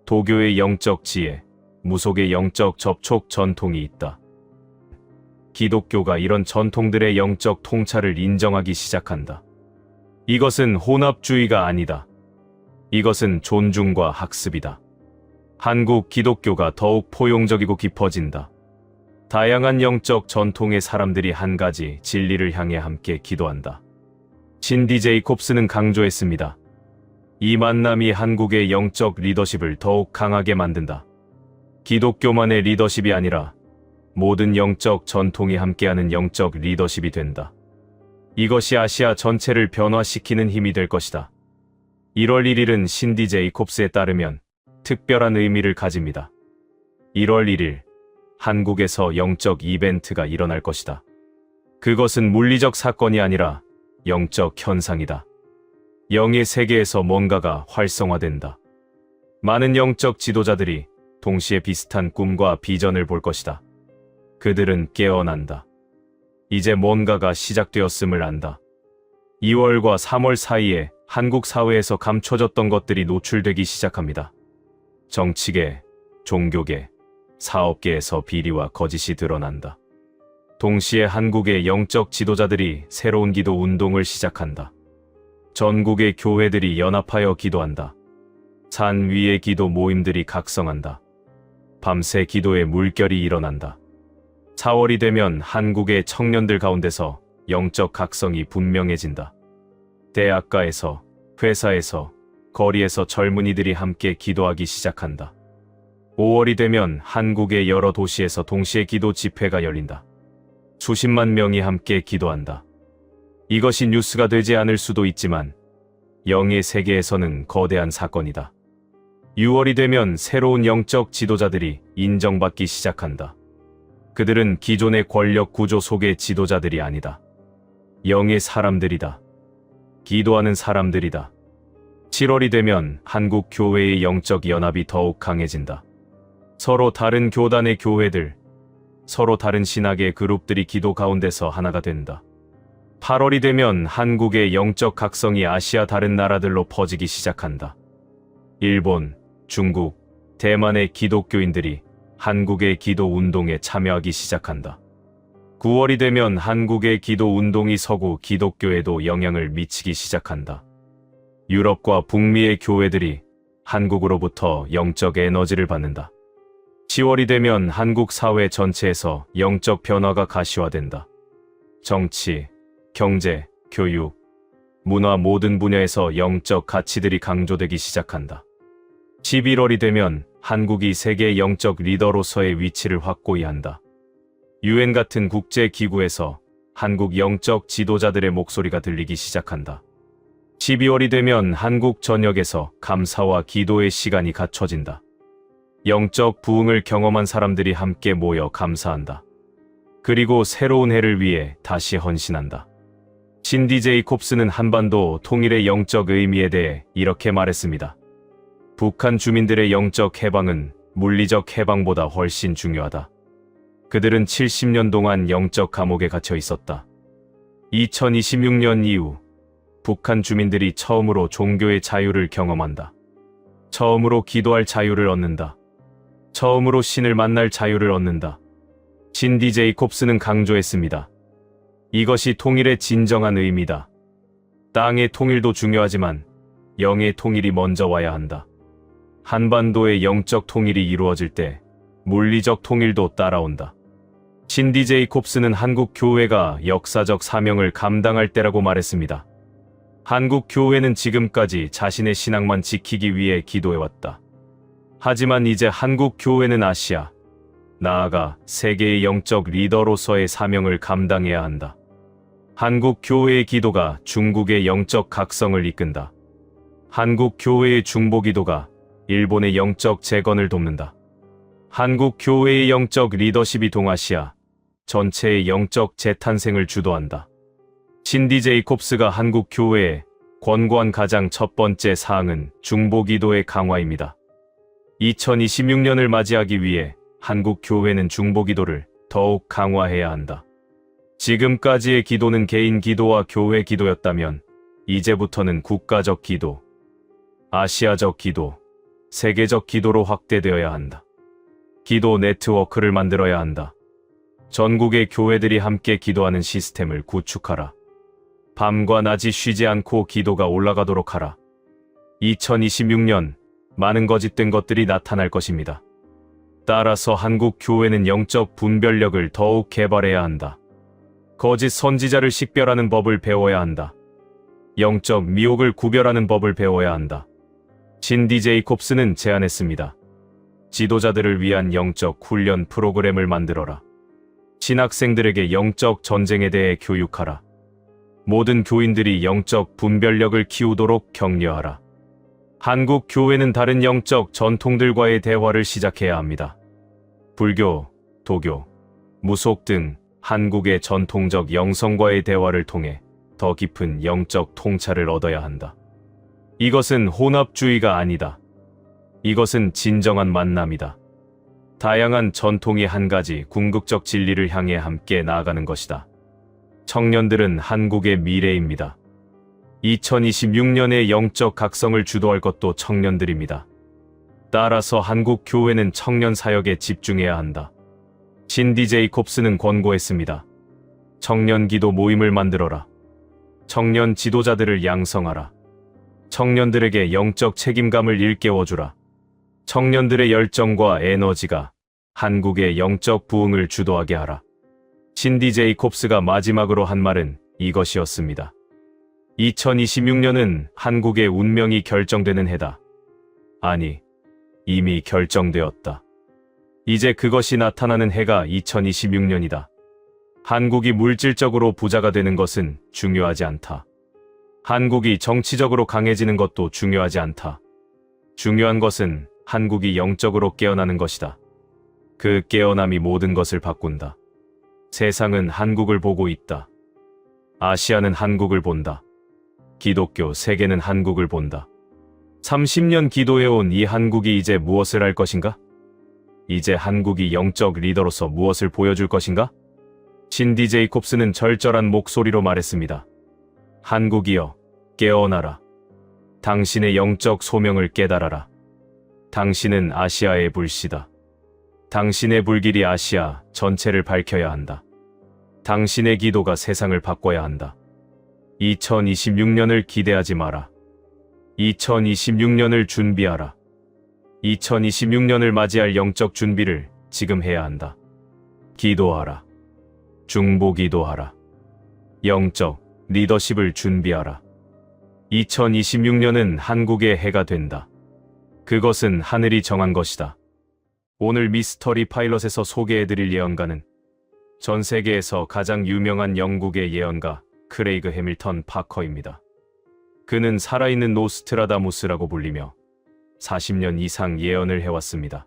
도교의 영적 지혜, 무속의 영적 접촉 전통이 있다. 기독교가 이런 전통들의 영적 통찰을 인정하기 시작한다. 이것은 혼합주의가 아니다. 이것은 존중과 학습이다. 한국 기독교가 더욱 포용적이고 깊어진다. 다양한 영적 전통의 사람들이 한 가지 진리를 향해 함께 기도한다. 신디 제이콥스는 강조했습니다. 이 만남이 한국의 영적 리더십을 더욱 강하게 만든다. 기독교만의 리더십이 아니라 모든 영적 전통이 함께하는 영적 리더십이 된다. 이것이 아시아 전체를 변화시키는 힘이 될 것이다. 1월 1일은 신디 제이콥스에 따르면 특별한 의미를 가집니다. 1월 1일, 한국에서 영적 이벤트가 일어날 것이다. 그것은 물리적 사건이 아니라 영적 현상이다. 영의 세계에서 뭔가가 활성화된다. 많은 영적 지도자들이 동시에 비슷한 꿈과 비전을 볼 것이다. 그들은 깨어난다. 이제 뭔가가 시작되었음을 안다. 2월과 3월 사이에 한국 사회에서 감춰졌던 것들이 노출되기 시작합니다. 정치계, 종교계, 사업계에서 비리와 거짓이 드러난다. 동시에 한국의 영적 지도자들이 새로운 기도 운동을 시작한다. 전국의 교회들이 연합하여 기도한다. 산 위의 기도 모임들이 각성한다. 밤새 기도의 물결이 일어난다. 4월이 되면 한국의 청년들 가운데서 영적 각성이 분명해진다. 대학가에서, 회사에서, 거리에서 젊은이들이 함께 기도하기 시작한다. 5월이 되면 한국의 여러 도시에서 동시에 기도 집회가 열린다. 수십만 명이 함께 기도한다. 이것이 뉴스가 되지 않을 수도 있지만 영의 세계에서는 거대한 사건이다. 6월이 되면 새로운 영적 지도자들이 인정받기 시작한다. 그들은 기존의 권력 구조 속의 지도자들이 아니다. 영의 사람들이다. 기도하는 사람들이다. 7월이 되면 한국 교회의 영적 연합이 더욱 강해진다. 서로 다른 교단의 교회들, 서로 다른 신학의 그룹들이 기도 가운데서 하나가 된다. 8월이 되면 한국의 영적 각성이 아시아 다른 나라들로 퍼지기 시작한다. 일본, 중국, 대만의 기독교인들이 한국의 기도 운동에 참여하기 시작한다. 9월이 되면 한국의 기도 운동이 서구 기독교에도 영향을 미치기 시작한다. 유럽과 북미의 교회들이 한국으로부터 영적 에너지를 받는다. 10월이 되면 한국 사회 전체에서 영적 변화가 가시화된다. 정치, 경제, 교육, 문화 모든 분야에서 영적 가치들이 강조되기 시작한다. 11월이 되면 한국이 세계 영적 리더로서의 위치를 확고히 한다. UN 같은 국제기구에서 한국 영적 지도자들의 목소리가 들리기 시작한다. 12월이 되면 한국 전역에서 감사와 기도의 시간이 갖춰진다. 영적 부흥을 경험한 사람들이 함께 모여 감사한다. 그리고 새로운 해를 위해 다시 헌신한다. 신디 제이콥스는 한반도 통일의 영적 의미에 대해 이렇게 말했습니다. 북한 주민들의 영적 해방은 물리적 해방보다 훨씬 중요하다. 그들은 70년 동안 영적 감옥에 갇혀 있었다. 2026년 이후 북한 주민들이 처음으로 종교의 자유를 경험한다. 처음으로 기도할 자유를 얻는다. 처음으로 신을 만날 자유를 얻는다. 신디 제이콥스는 강조했습니다. 이것이 통일의 진정한 의미다. 땅의 통일도 중요하지만 영의 통일이 먼저 와야 한다. 한반도의 영적 통일이 이루어질 때 물리적 통일도 따라온다. 신디 제이콥스는 한국 교회가 역사적 사명을 감당할 때라고 말했습니다. 한국 교회는 지금까지 자신의 신앙만 지키기 위해 기도해왔다. 하지만 이제 한국 교회는 아시아, 나아가 세계의 영적 리더로서의 사명을 감당해야 한다. 한국 교회의 기도가 중국의 영적 각성을 이끈다. 한국 교회의 중보 기도가 일본의 영적 재건을 돕는다. 한국 교회의 영적 리더십이 동아시아 전체의 영적 재탄생을 주도한다. 신디 제이콥스가 한국 교회에 권고한 가장 첫 번째 사항은 중보 기도의 강화입니다. 2026년을 맞이하기 위해 한국 교회는 중보 기도를 더욱 강화해야 한다. 지금까지의 기도는 개인 기도와 교회 기도였다면 이제부터는 국가적 기도, 아시아적 기도, 세계적 기도로 확대되어야 한다. 기도 네트워크를 만들어야 한다. 전국의 교회들이 함께 기도하는 시스템을 구축하라. 밤과 낮이 쉬지 않고 기도가 올라가도록 하라. 2026년 많은 거짓된 것들이 나타날 것입니다. 따라서 한국 교회는 영적 분별력을 더욱 개발해야 한다. 거짓 선지자를 식별하는 법을 배워야 한다. 영적 미혹을 구별하는 법을 배워야 한다. 신디 제이콥스는 제안했습니다. 지도자들을 위한 영적 훈련 프로그램을 만들어라. 신학생들에게 영적 전쟁에 대해 교육하라. 모든 교인들이 영적 분별력을 키우도록 격려하라. 한국 교회는 다른 영적 전통들과의 대화를 시작해야 합니다. 불교, 도교, 무속 등 한국의 전통적 영성과의 대화를 통해 더 깊은 영적 통찰을 얻어야 한다. 이것은 혼합주의가 아니다. 이것은 진정한 만남이다. 다양한 전통이 한 가지 궁극적 진리를 향해 함께 나아가는 것이다. 청년들은 한국의 미래입니다. 2026년의 영적 각성을 주도할 것도 청년들입니다. 따라서 한국 교회는 청년 사역에 집중해야 한다. 신디 제이콥스는 권고했습니다. 청년 기도 모임을 만들어라. 청년 지도자들을 양성하라. 청년들에게 영적 책임감을 일깨워주라. 청년들의 열정과 에너지가 한국의 영적 부흥을 주도하게 하라. 신디 제이콥스가 마지막으로 한 말은 이것이었습니다. 2026년은 한국의 운명이 결정되는 해다. 아니, 이미 결정되었다. 이제 그것이 나타나는 해가 2026년이다. 한국이 물질적으로 부자가 되는 것은 중요하지 않다. 한국이 정치적으로 강해지는 것도 중요하지 않다. 중요한 것은 한국이 영적으로 깨어나는 것이다. 그 깨어남이 모든 것을 바꾼다. 세상은 한국을 보고 있다. 아시아는 한국을 본다. 기독교 세계는 한국을 본다. 30년 기도해온 이 한국이 이제 무엇을 할 것인가? 이제 한국이 영적 리더로서 무엇을 보여줄 것인가? 신디 제이콥스는 절절한 목소리로 말했습니다. 한국이여, 깨어나라. 당신의 영적 소명을 깨달아라. 당신은 아시아의 불씨다. 당신의 불길이 아시아 전체를 밝혀야 한다. 당신의 기도가 세상을 바꿔야 한다. 2026년을 기대하지 마라. 2026년을 준비하라. 2026년을 맞이할 영적 준비를 지금 해야 한다. 기도하라. 중보기도하라. 영적 리더십을 준비하라. 2026년은 한국의 해가 된다. 그것은 하늘이 정한 것이다. 오늘 미스터리 파일럿에서 소개해드릴 예언가는 전 세계에서 가장 유명한 영국의 예언가 크레이그 해밀턴 파커입니다. 그는 살아있는 노스트라다무스라고 불리며 40년 이상 예언을 해왔습니다.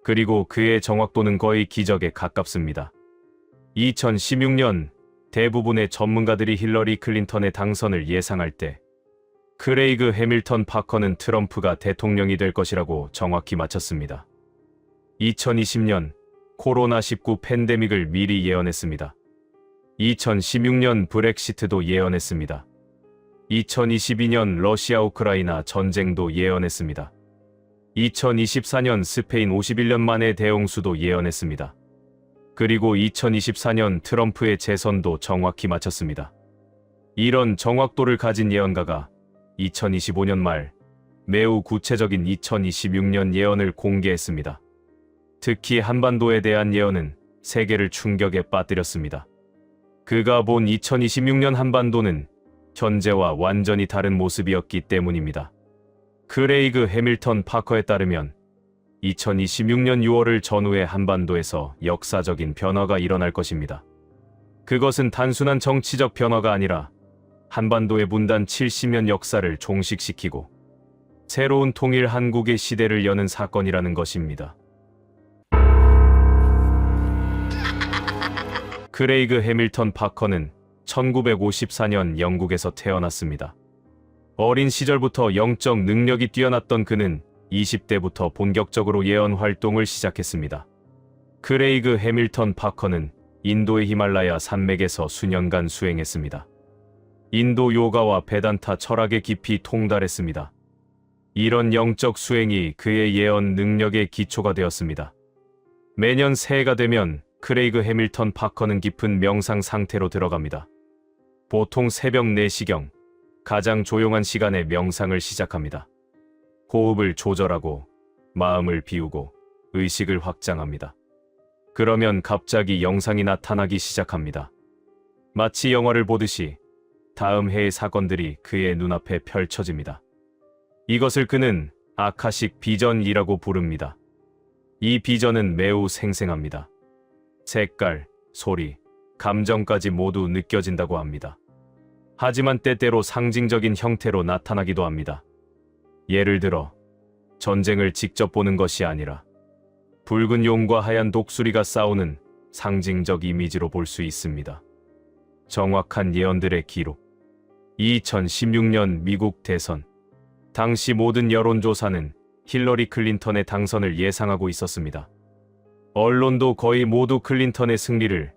그리고 그의 정확도는 거의 기적에 가깝습니다. 2016년 대부분의 전문가들이 힐러리 클린턴의 당선을 예상할 때 크레이그 해밀턴 파커는 트럼프가 대통령이 될 것이라고 정확히 맞췄습니다. 2020년 코로나19 팬데믹을 미리 예언했습니다. 2016년 브렉시트도 예언했습니다. 2022년 러시아 우크라이나 전쟁도 예언했습니다. 2024년 스페인 51년 만의 대홍수도 예언했습니다. 그리고 2024년 트럼프의 재선도 정확히 맞췄습니다. 이런 정확도를 가진 예언가가 2025년 말 매우 구체적인 2026년 예언을 공개했습니다. 특히 한반도에 대한 예언은 세계를 충격에 빠뜨렸습니다. 그가 본 2026년 한반도는 현재와 완전히 다른 모습이었기 때문입니다. 크레이그 해밀턴 파커에 따르면 2026년 6월을 전후해 한반도에서 역사적인 변화가 일어날 것입니다. 그것은 단순한 정치적 변화가 아니라 한반도의 분단 70년 역사를 종식시키고 새로운 통일 한국의 시대를 여는 사건이라는 것입니다. 크레이그 해밀턴 파커는 1954년 영국에서 태어났습니다. 어린 시절부터 영적 능력이 뛰어났던 그는 20대부터 본격적으로 예언 활동을 시작했습니다. 크레이그 해밀턴 파커는 인도의 히말라야 산맥에서 수년간 수행했습니다. 인도 요가와 베단타 철학에 깊이 통달했습니다. 이런 영적 수행이 그의 예언 능력의 기초가 되었습니다. 매년 새해가 되면 크레이그 해밀턴 파커는 깊은 명상 상태로 들어갑니다. 보통 새벽 4시경, 가장 조용한 시간에 명상을 시작합니다. 호흡을 조절하고 마음을 비우고 의식을 확장합니다. 그러면 갑자기 영상이 나타나기 시작합니다. 마치 영화를 보듯이 다음 해의 사건들이 그의 눈앞에 펼쳐집니다. 이것을 그는 아카식 비전이라고 부릅니다. 이 비전은 매우 생생합니다. 색깔, 소리, 감정까지 모두 느껴진다고 합니다. 하지만 때때로 상징적인 형태로 나타나기도 합니다. 예를 들어 전쟁을 직접 보는 것이 아니라 붉은 용과 하얀 독수리가 싸우는 상징적 이미지로 볼 수 있습니다. 정확한 예언들의 기록. 2016년 미국 대선. 당시 모든 여론조사는 힐러리 클린턴의 당선을 예상하고 있었습니다. 언론도 거의 모두 클린턴의 승리를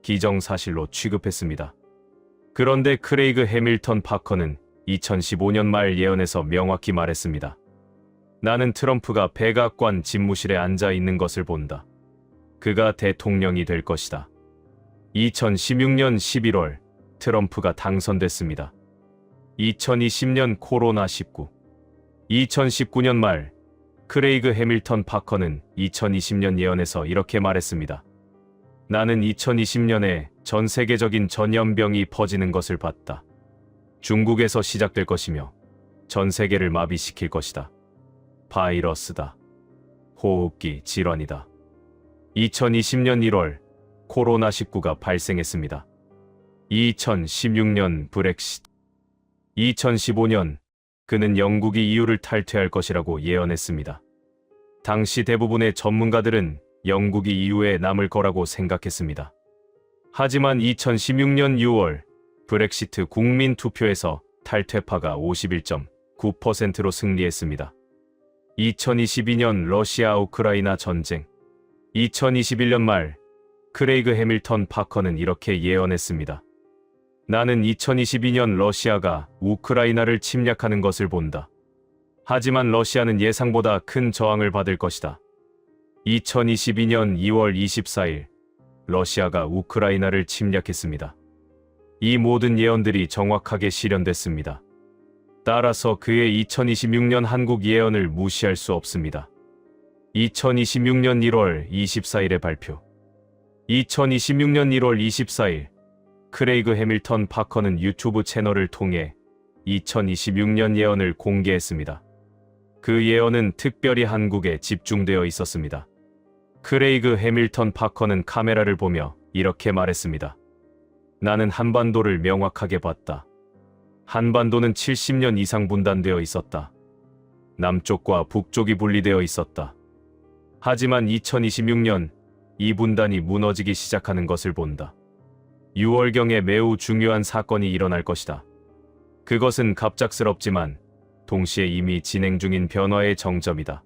기정사실로 취급했습니다. 그런데 크레이그 해밀턴 파커는 2015년 말 예언에서 명확히 말했습니다. 나는 트럼프가 백악관 집무실에 앉아 있는 것을 본다. 그가 대통령이 될 것이다. 2016년 11월 트럼프가 당선됐습니다. 2020년 코로나19. 2019년 말 크레이그 해밀턴 파커는 2020년 예언에서 이렇게 말했습니다. 나는 2020년에 전 세계적인 전염병이 퍼지는 것을 봤다. 중국에서 시작될 것이며 전 세계를 마비시킬 것이다. 바이러스다. 호흡기 질환이다. 2020년 1월 코로나19가 발생했습니다. 2016년 브렉시트. 2015년 그는 영국이 EU를 탈퇴할 것이라고 예언했습니다. 당시 대부분의 전문가들은 영국이 EU에 남을 거라고 생각했습니다. 하지만 2016년 6월 브렉시트 국민 투표에서 탈퇴파가 51.9%로 승리했습니다. 2022년 러시아 우크라이나 전쟁. 2021년 말 크레이그 해밀턴 파커는 이렇게 예언했습니다. 나는 2022년 러시아가 우크라이나를 침략하는 것을 본다. 하지만 러시아는 예상보다 큰 저항을 받을 것이다. 2022년 2월 24일 러시아가 우크라이나를 침략했습니다. 이 모든 예언들이 정확하게 실현됐습니다. 따라서 그의 2026년 한국 예언을 무시할 수 없습니다. 2026년 1월 24일의 발표. 2026년 1월 24일 크레이그 해밀턴 파커는 유튜브 채널을 통해 2026년 예언을 공개했습니다. 그 예언은 특별히 한국에 집중되어 있었습니다. 크레이그 해밀턴 파커는 카메라를 보며 이렇게 말했습니다. 나는 한반도를 명확하게 봤다. 한반도는 70년 이상 분단되어 있었다. 남쪽과 북쪽이 분리되어 있었다. 하지만 2026년 이 분단이 무너지기 시작하는 것을 본다. 6월경에 매우 중요한 사건이 일어날 것이다. 그것은 갑작스럽지만 동시에 이미 진행 중인 변화의 정점이다.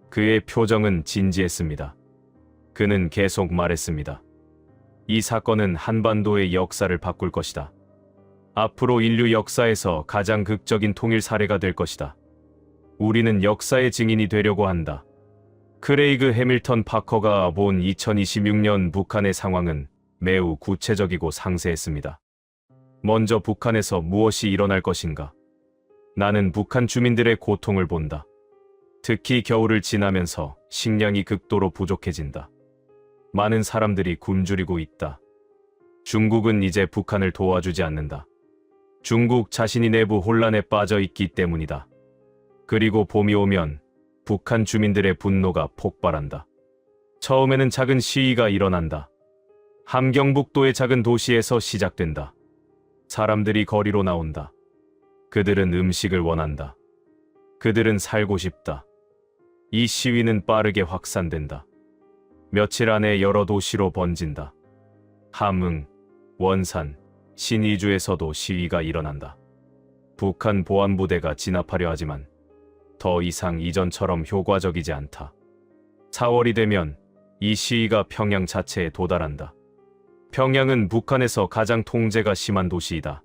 그의 표정은 진지했습니다. 그는 계속 말했습니다. 이 사건은 한반도의 역사를 바꿀 것이다. 앞으로 인류 역사에서 가장 극적인 통일 사례가 될 것이다. 우리는 역사의 증인이 되려고 한다. 크레이그 해밀턴 파커가 본 2026년 북한의 상황은 매우 구체적이고 상세했습니다. 먼저 북한에서 무엇이 일어날 것인가? 나는 북한 주민들의 고통을 본다. 특히 겨울을 지나면서 식량이 극도로 부족해진다. 많은 사람들이 굶주리고 있다. 중국은 이제 북한을 도와주지 않는다. 중국 자신이 내부 혼란에 빠져 있기 때문이다. 그리고 봄이 오면 북한 주민들의 분노가 폭발한다. 처음에는 작은 시위가 일어난다. 함경북도의 작은 도시에서 시작된다. 사람들이 거리로 나온다. 그들은 음식을 원한다. 그들은 살고 싶다. 이 시위는 빠르게 확산된다. 며칠 안에 여러 도시로 번진다. 함흥, 원산, 신의주에서도 시위가 일어난다. 북한 보안부대가 진압하려 하지만 더 이상 이전처럼 효과적이지 않다. 4월이 되면 이 시위가 평양 자체에 도달한다. 평양은 북한에서 가장 통제가 심한 도시이다.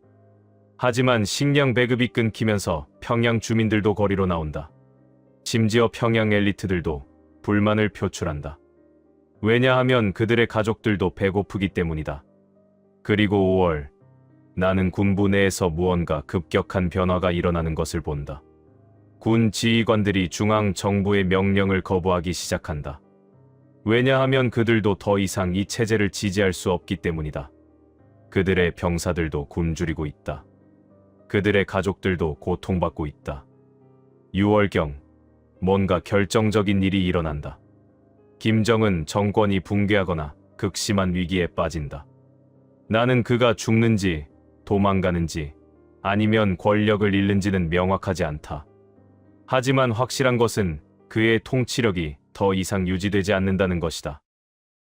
하지만 식량 배급이 끊기면서 평양 주민들도 거리로 나온다. 심지어 평양 엘리트들도 불만을 표출한다. 왜냐하면 그들의 가족들도 배고프기 때문이다. 그리고 5월, 나는 군부 내에서 무언가 급격한 변화가 일어나는 것을 본다. 군 지휘관들이 중앙 정부의 명령을 거부하기 시작한다. 왜냐하면 그들도 더 이상 이 체제를 지지할 수 없기 때문이다. 그들의 병사들도 굶주리고 있다. 그들의 가족들도 고통받고 있다. 6월경, 뭔가 결정적인 일이 일어난다. 김정은 정권이 붕괴하거나 극심한 위기에 빠진다. 나는 그가 죽는지, 도망가는지, 아니면 권력을 잃는지는 명확하지 않다. 하지만 확실한 것은 그의 통치력이 더 이상 유지되지 않는다는 것이다.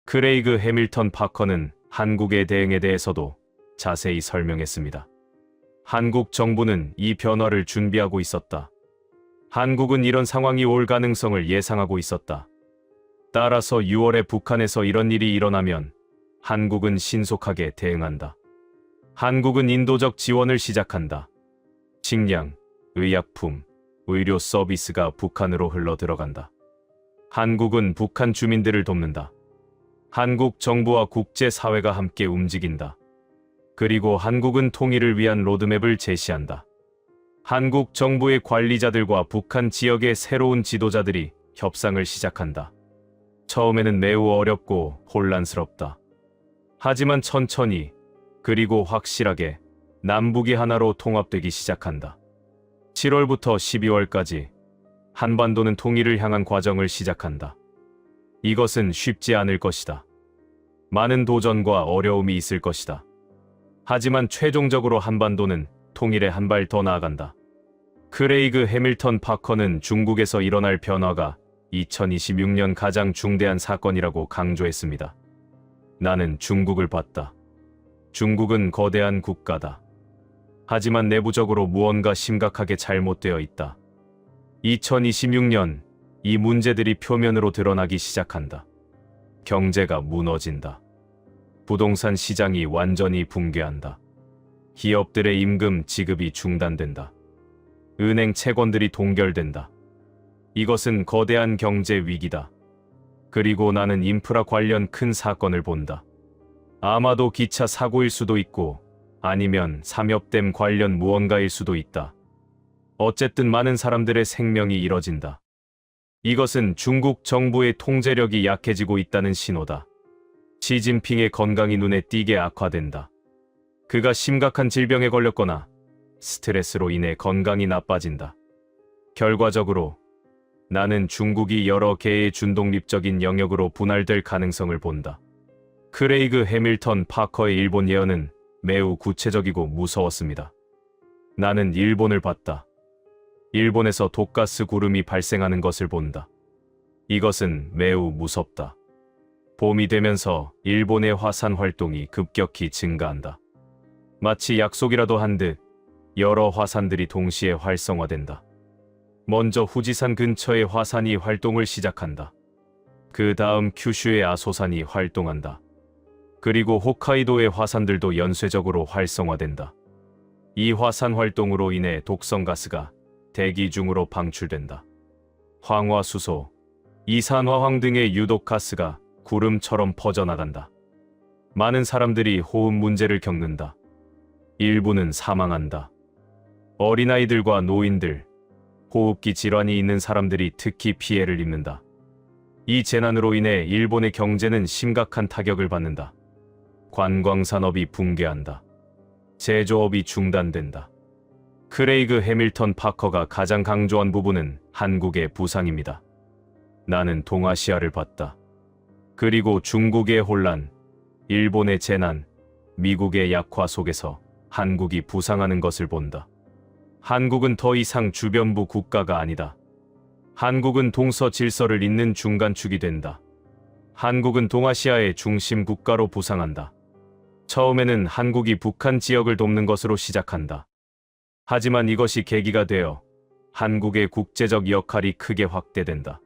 크레이그 해밀턴 파커는 한국의 대응에 대해서도 자세히 설명했습니다. 한국 정부는 이 변화를 준비하고 있었다. 한국은 이런 상황이 올 가능성을 예상하고 있었다. 따라서 6월에 북한에서 이런 일이 일어나면 한국은 신속하게 대응한다. 한국은 인도적 지원을 시작한다. 식량, 의약품, 의료 서비스가 북한으로 흘러 들어간다. 한국은 북한 주민들을 돕는다. 한국 정부와 국제사회가 함께 움직인다. 그리고 한국은 통일을 위한 로드맵을 제시한다. 한국 정부의 관리자들과 북한 지역의 새로운 지도자들이 협상을 시작한다. 처음에는 매우 어렵고 혼란스럽다. 하지만 천천히 그리고 확실하게 남북이 하나로 통합되기 시작한다. 7월부터 12월까지 한반도는 통일을 향한 과정을 시작한다. 이것은 쉽지 않을 것이다. 많은 도전과 어려움이 있을 것이다. 하지만 최종적으로 한반도는 통일에 한 발 더 나아간다. 크레이그 해밀턴 파커는 중국에서 일어날 변화가 2026년 가장 중대한 사건이라고 강조했습니다. 나는 중국을 봤다. 중국은 거대한 국가다. 하지만 내부적으로 무언가 심각하게 잘못되어 있다. 2026년 이 문제들이 표면으로 드러나기 시작한다. 경제가 무너진다. 부동산 시장이 완전히 붕괴한다. 기업들의 임금 지급이 중단된다. 은행 채권들이 동결된다. 이것은 거대한 경제 위기다. 그리고 나는 인프라 관련 큰 사건을 본다. 아마도 기차 사고일 수도 있고 아니면 삼엽댐 관련 무언가일 수도 있다. 어쨌든 많은 사람들의 생명이 잃어진다. 이것은 중국 정부의 통제력이 약해지고 있다는 신호다. 시진핑의 건강이 눈에 띄게 악화된다. 그가 심각한 질병에 걸렸거나 스트레스로 인해 건강이 나빠진다. 결과적으로 나는 중국이 여러 개의 준독립적인 영역으로 분할될 가능성을 본다. 크레이그 해밀턴 파커의 일본 예언은 매우 구체적이고 무서웠습니다. 나는 일본을 봤다. 일본에서 독가스 구름이 발생하는 것을 본다. 이것은 매우 무섭다. 봄이 되면서 일본의 화산 활동이 급격히 증가한다. 마치 약속이라도 한 듯 여러 화산들이 동시에 활성화된다. 먼저 후지산 근처의 화산이 활동을 시작한다. 그 다음 큐슈의 아소산이 활동한다. 그리고 홋카이도의 화산들도 연쇄적으로 활성화된다. 이 화산 활동으로 인해 독성가스가 대기 중으로 방출된다. 황화수소, 이산화황 등의 유독가스가 구름처럼 퍼져나간다. 많은 사람들이 호흡 문제를 겪는다. 일부는 사망한다. 어린아이들과 노인들, 호흡기 질환이 있는 사람들이 특히 피해를 입는다. 이 재난으로 인해 일본의 경제는 심각한 타격을 받는다. 관광산업이 붕괴한다. 제조업이 중단된다. 크레이그 해밀턴 파커가 가장 강조한 부분은 한국의 부상입니다. 나는 동아시아를 봤다. 그리고 중국의 혼란, 일본의 재난, 미국의 약화 속에서 한국이 부상하는 것을 본다. 한국은 더 이상 주변부 국가가 아니다. 한국은 동서 질서를 잇는 중간축이 된다. 한국은 동아시아의 중심 국가로 부상한다. 처음에는 한국이 북한 지역을 돕는 것으로 시작한다. 하지만 이것이 계기가 되어 한국의 국제적 역할이 크게 확대된다.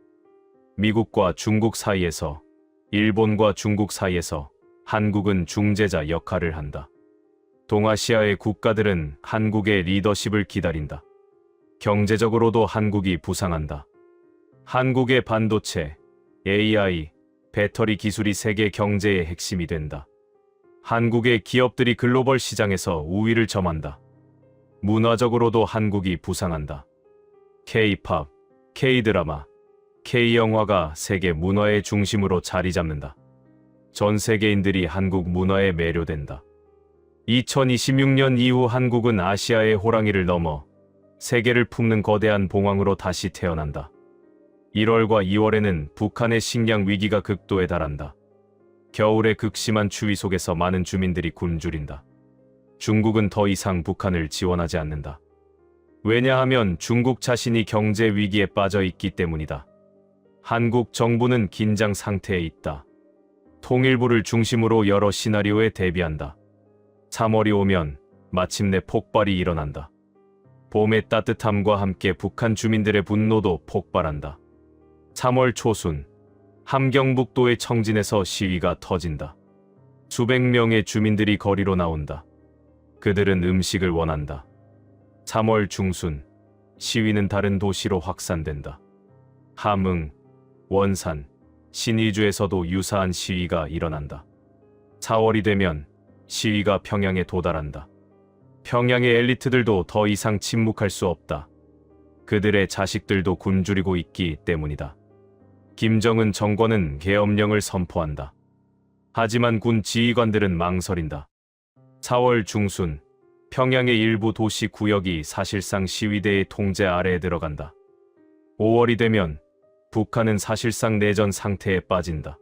미국과 중국 사이에서, 일본과 중국 사이에서 한국은 중재자 역할을 한다. 동아시아의 국가들은 한국의 리더십을 기다린다. 경제적으로도 한국이 부상한다. 한국의 반도체, AI, 배터리 기술이 세계 경제의 핵심이 된다. 한국의 기업들이 글로벌 시장에서 우위를 점한다. 문화적으로도 한국이 부상한다. K-팝, K-드라마, K-영화가 세계 문화의 중심으로 자리 잡는다. 전 세계인들이 한국 문화에 매료된다. 2026년 이후 한국은 아시아의 호랑이를 넘어 세계를 품는 거대한 봉황으로 다시 태어난다. 1월과 2월에는 북한의 식량 위기가 극도에 달한다. 겨울의 극심한 추위 속에서 많은 주민들이 굶주린다. 중국은 더 이상 북한을 지원하지 않는다. 왜냐하면 중국 자신이 경제 위기에 빠져 있기 때문이다. 한국 정부는 긴장 상태에 있다. 통일부를 중심으로 여러 시나리오에 대비한다. 3월이 오면 마침내 폭발이 일어난다. 봄의 따뜻함과 함께 북한 주민들의 분노도 폭발한다. 3월 초순, 함경북도의 청진에서 시위가 터진다. 수백 명의 주민들이 거리로 나온다. 그들은 음식을 원한다. 3월 중순, 시위는 다른 도시로 확산된다. 함흥, 원산, 신의주에서도 유사한 시위가 일어난다. 4월이 되면 시위가 평양에 도달한다. 평양의 엘리트들도 더 이상 침묵할 수 없다. 그들의 자식들도 굶주리고 있기 때문이다. 김정은 정권은 계엄령을 선포한다. 하지만 군 지휘관들은 망설인다. 4월 중순, 평양의 일부 도시 구역이 사실상 시위대의 통제 아래에 들어간다. 5월이 되면 북한은 사실상 내전 상태에 빠진다.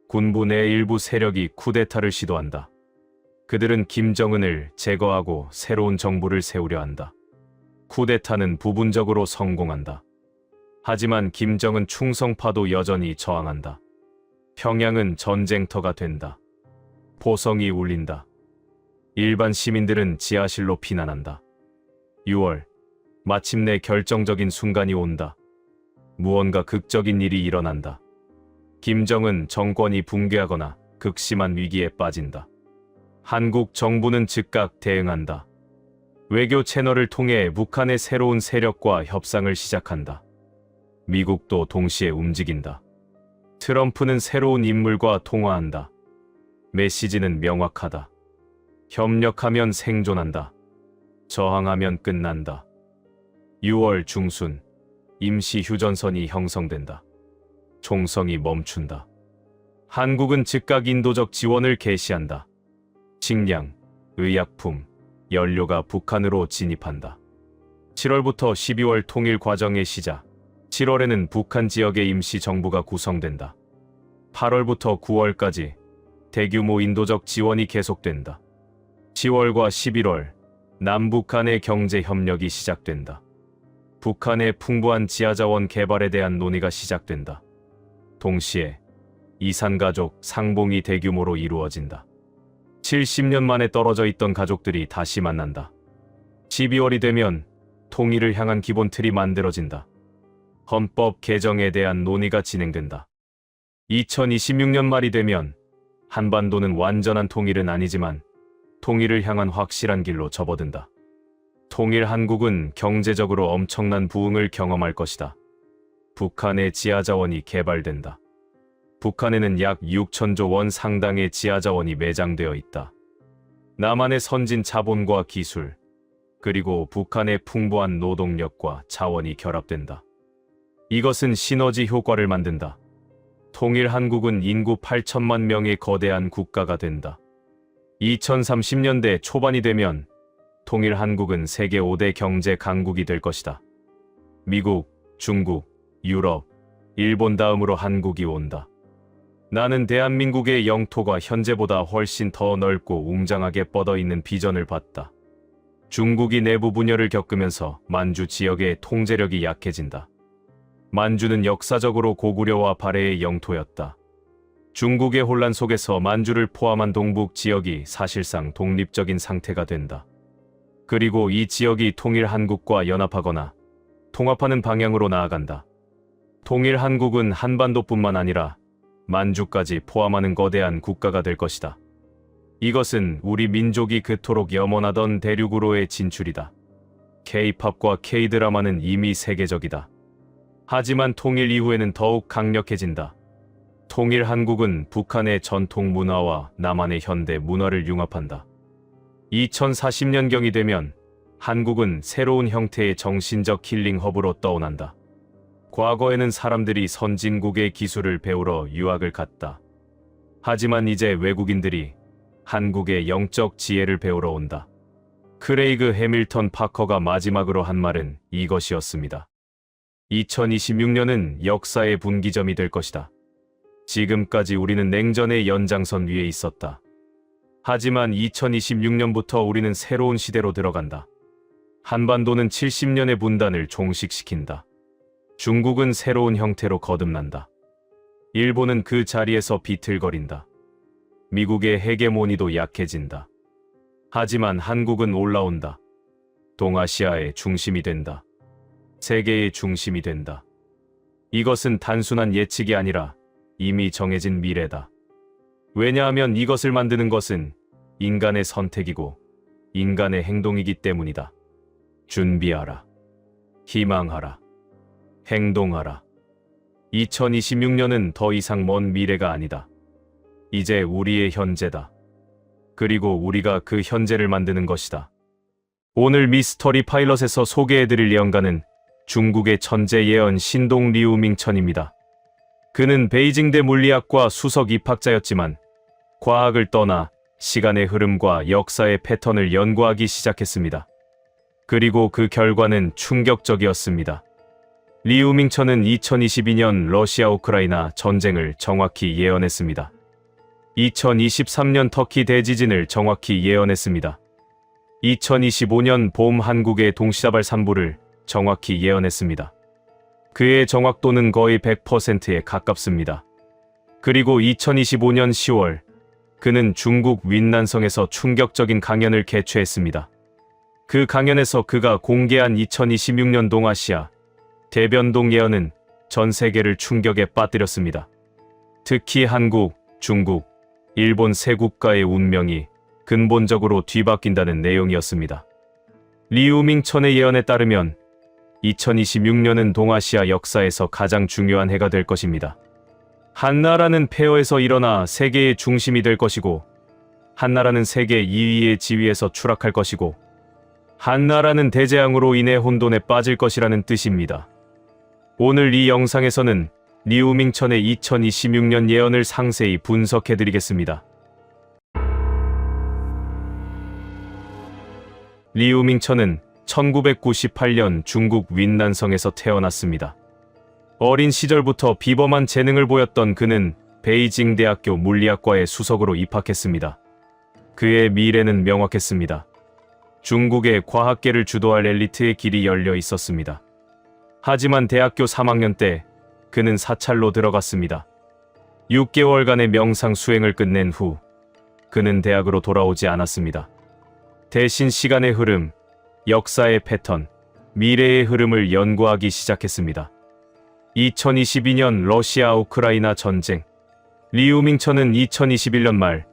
군부 내 일부 세력이 쿠데타를 시도한다. 그들은 김정은을 제거하고 새로운 정부를 세우려 한다. 쿠데타는 부분적으로 성공한다. 하지만 김정은 충성파도 여전히 저항한다. 평양은 전쟁터가 된다. 포성이 울린다. 일반 시민들은 지하실로 피난한다. 6월, 마침내 결정적인 순간이 온다. 무언가 극적인 일이 일어난다. 김정은 정권이 붕괴하거나 극심한 위기에 빠진다. 한국 정부는 즉각 대응한다. 외교 채널을 통해 북한의 새로운 세력과 협상을 시작한다. 미국도 동시에 움직인다. 트럼프는 새로운 인물과 통화한다. 메시지는 명확하다. 협력하면 생존한다. 저항하면 끝난다. 6월 중순, 임시 휴전선이 형성된다. 총성이 멈춘다. 한국은 즉각 인도적 지원을 개시한다. 식량, 의약품, 연료가 북한으로 진입한다. 7월부터 12월 통일 과정의 시작. 7월에는 북한 지역의 임시 정부가 구성된다. 8월부터 9월까지 대규모 인도적 지원이 계속된다. 10월과 11월, 남북 간의 경제 협력이 시작된다. 북한의 풍부한 지하자원 개발에 대한 논의가 시작된다. 동시에 이산가족 상봉이 대규모로 이루어진다. 70년 만에 떨어져 있던 가족들이 다시 만난다. 12월이 되면 통일을 향한 기본 틀이 만들어진다. 헌법 개정에 대한 논의가 진행된다. 2026년 말이 되면 한반도는 완전한 통일은 아니지만 통일을 향한 확실한 길로 접어든다. 통일 한국은 경제적으로 엄청난 부흥을 경험할 것이다. 북한의 지하자원이 개발된다. 북한에는 약 6천조 원 상당의 지하자원이 매장되어 있다. 남한의 선진 자본과 기술, 그리고 북한의 풍부한 노동력과 자원이 결합된다. 이것은 시너지 효과를 만든다. 통일 한국은 인구 8천만 명의 거대한 국가가 된다. 2030년대 초반이 되면 통일 한국은 세계 5대 경제 강국이 될 것이다. 미국, 중국, 유럽, 일본 다음으로 한국이 온다. 나는 대한민국의 영토가 현재보다 훨씬 더 넓고 웅장하게 뻗어있는 비전을 봤다. 중국이 내부 분열을 겪으면서 만주 지역의 통제력이 약해진다. 만주는 역사적으로 고구려와 발해의 영토였다. 중국의 혼란 속에서 만주를 포함한 동북 지역이 사실상 독립적인 상태가 된다. 그리고 이 지역이 통일 한국과 연합하거나 통합하는 방향으로 나아간다. 통일 한국은 한반도뿐만 아니라 만주까지 포함하는 거대한 국가가 될 것이다. 이것은 우리 민족이 그토록 염원하던 대륙으로의 진출이다. K-팝과 K-드라마는 이미 세계적이다. 하지만 통일 이후에는 더욱 강력해진다. 통일 한국은 북한의 전통 문화와 남한의 현대 문화를 융합한다. 2040년경이 되면 한국은 새로운 형태의 정신적 힐링 허브로 떠오른다. 과거에는 사람들이 선진국의 기술을 배우러 유학을 갔다. 하지만 이제 외국인들이 한국의 영적 지혜를 배우러 온다. 크레이그 해밀턴 파커가 마지막으로 한 말은 이것이었습니다. 2026년은 역사의 분기점이 될 것이다. 지금까지 우리는 냉전의 연장선 위에 있었다. 하지만 2026년부터 우리는 새로운 시대로 들어간다. 한반도는 70년의 분단을 종식시킨다. 중국은 새로운 형태로 거듭난다. 일본은 그 자리에서 비틀거린다. 미국의 헤게모니도 약해진다. 하지만 한국은 올라온다. 동아시아의 중심이 된다. 세계의 중심이 된다. 이것은 단순한 예측이 아니라 이미 정해진 미래다. 왜냐하면 이것을 만드는 것은 인간의 선택이고 인간의 행동이기 때문이다. 준비하라. 희망하라. 행동하라. 2026년은 더 이상 먼 미래가 아니다. 이제 우리의 현재다. 그리고 우리가 그 현재를 만드는 것이다. 오늘 미스터리 파일럿에서 소개해드릴 예언가는 중국의 천재 예언 신동 리우밍천입니다. 그는 베이징대 물리학과 수석 입학자였지만 과학을 떠나 시간의 흐름과 역사의 패턴을 연구하기 시작했습니다. 그리고 그 결과는 충격적이었습니다. 리우밍천은 2022년 러시아 우크라이나 전쟁을 정확히 예언했습니다. 2023년 터키 대지진을 정확히 예언했습니다. 2025년 봄 한국의 동시다발 산불을 정확히 예언했습니다. 그의 정확도는 거의 100%에 가깝습니다. 그리고 2025년 10월 그는 중국 윈난성에서 충격적인 강연을 개최했습니다. 그 강연에서 그가 공개한 2026년 동아시아 대변동 예언은 전 세계를 충격에 빠뜨렸습니다. 특히 한국, 중국, 일본 세 국가의 운명이 근본적으로 뒤바뀐다는 내용이었습니다. 리우밍천의 예언에 따르면 2026년은 동아시아 역사에서 가장 중요한 해가 될 것입니다. 한나라는 폐허에서 일어나 세계의 중심이 될 것이고, 한나라는 세계 2위의 지위에서 추락할 것이고, 한나라는 대재앙으로 인해 혼돈에 빠질 것이라는 뜻입니다. 오늘 이 영상에서는 리우밍천의 2026년 예언을 상세히 분석해드리겠습니다. 리우밍천은 1998년 중국 윈난성에서 태어났습니다. 어린 시절부터 비범한 재능을 보였던 그는 베이징 대학교 물리학과에 수석으로 입학했습니다. 그의 미래는 명확했습니다. 중국의 과학계를 주도할 엘리트의 길이 열려 있었습니다. 하지만 대학교 3학년 때 그는 사찰로 들어갔습니다. 6개월간의 명상 수행을 끝낸 후 그는 대학으로 돌아오지 않았습니다. 대신 시간의 흐름, 역사의 패턴, 미래의 흐름을 연구하기 시작했습니다. 2022년 러시아 우크라이나 전쟁. 리우밍천은 2021년 말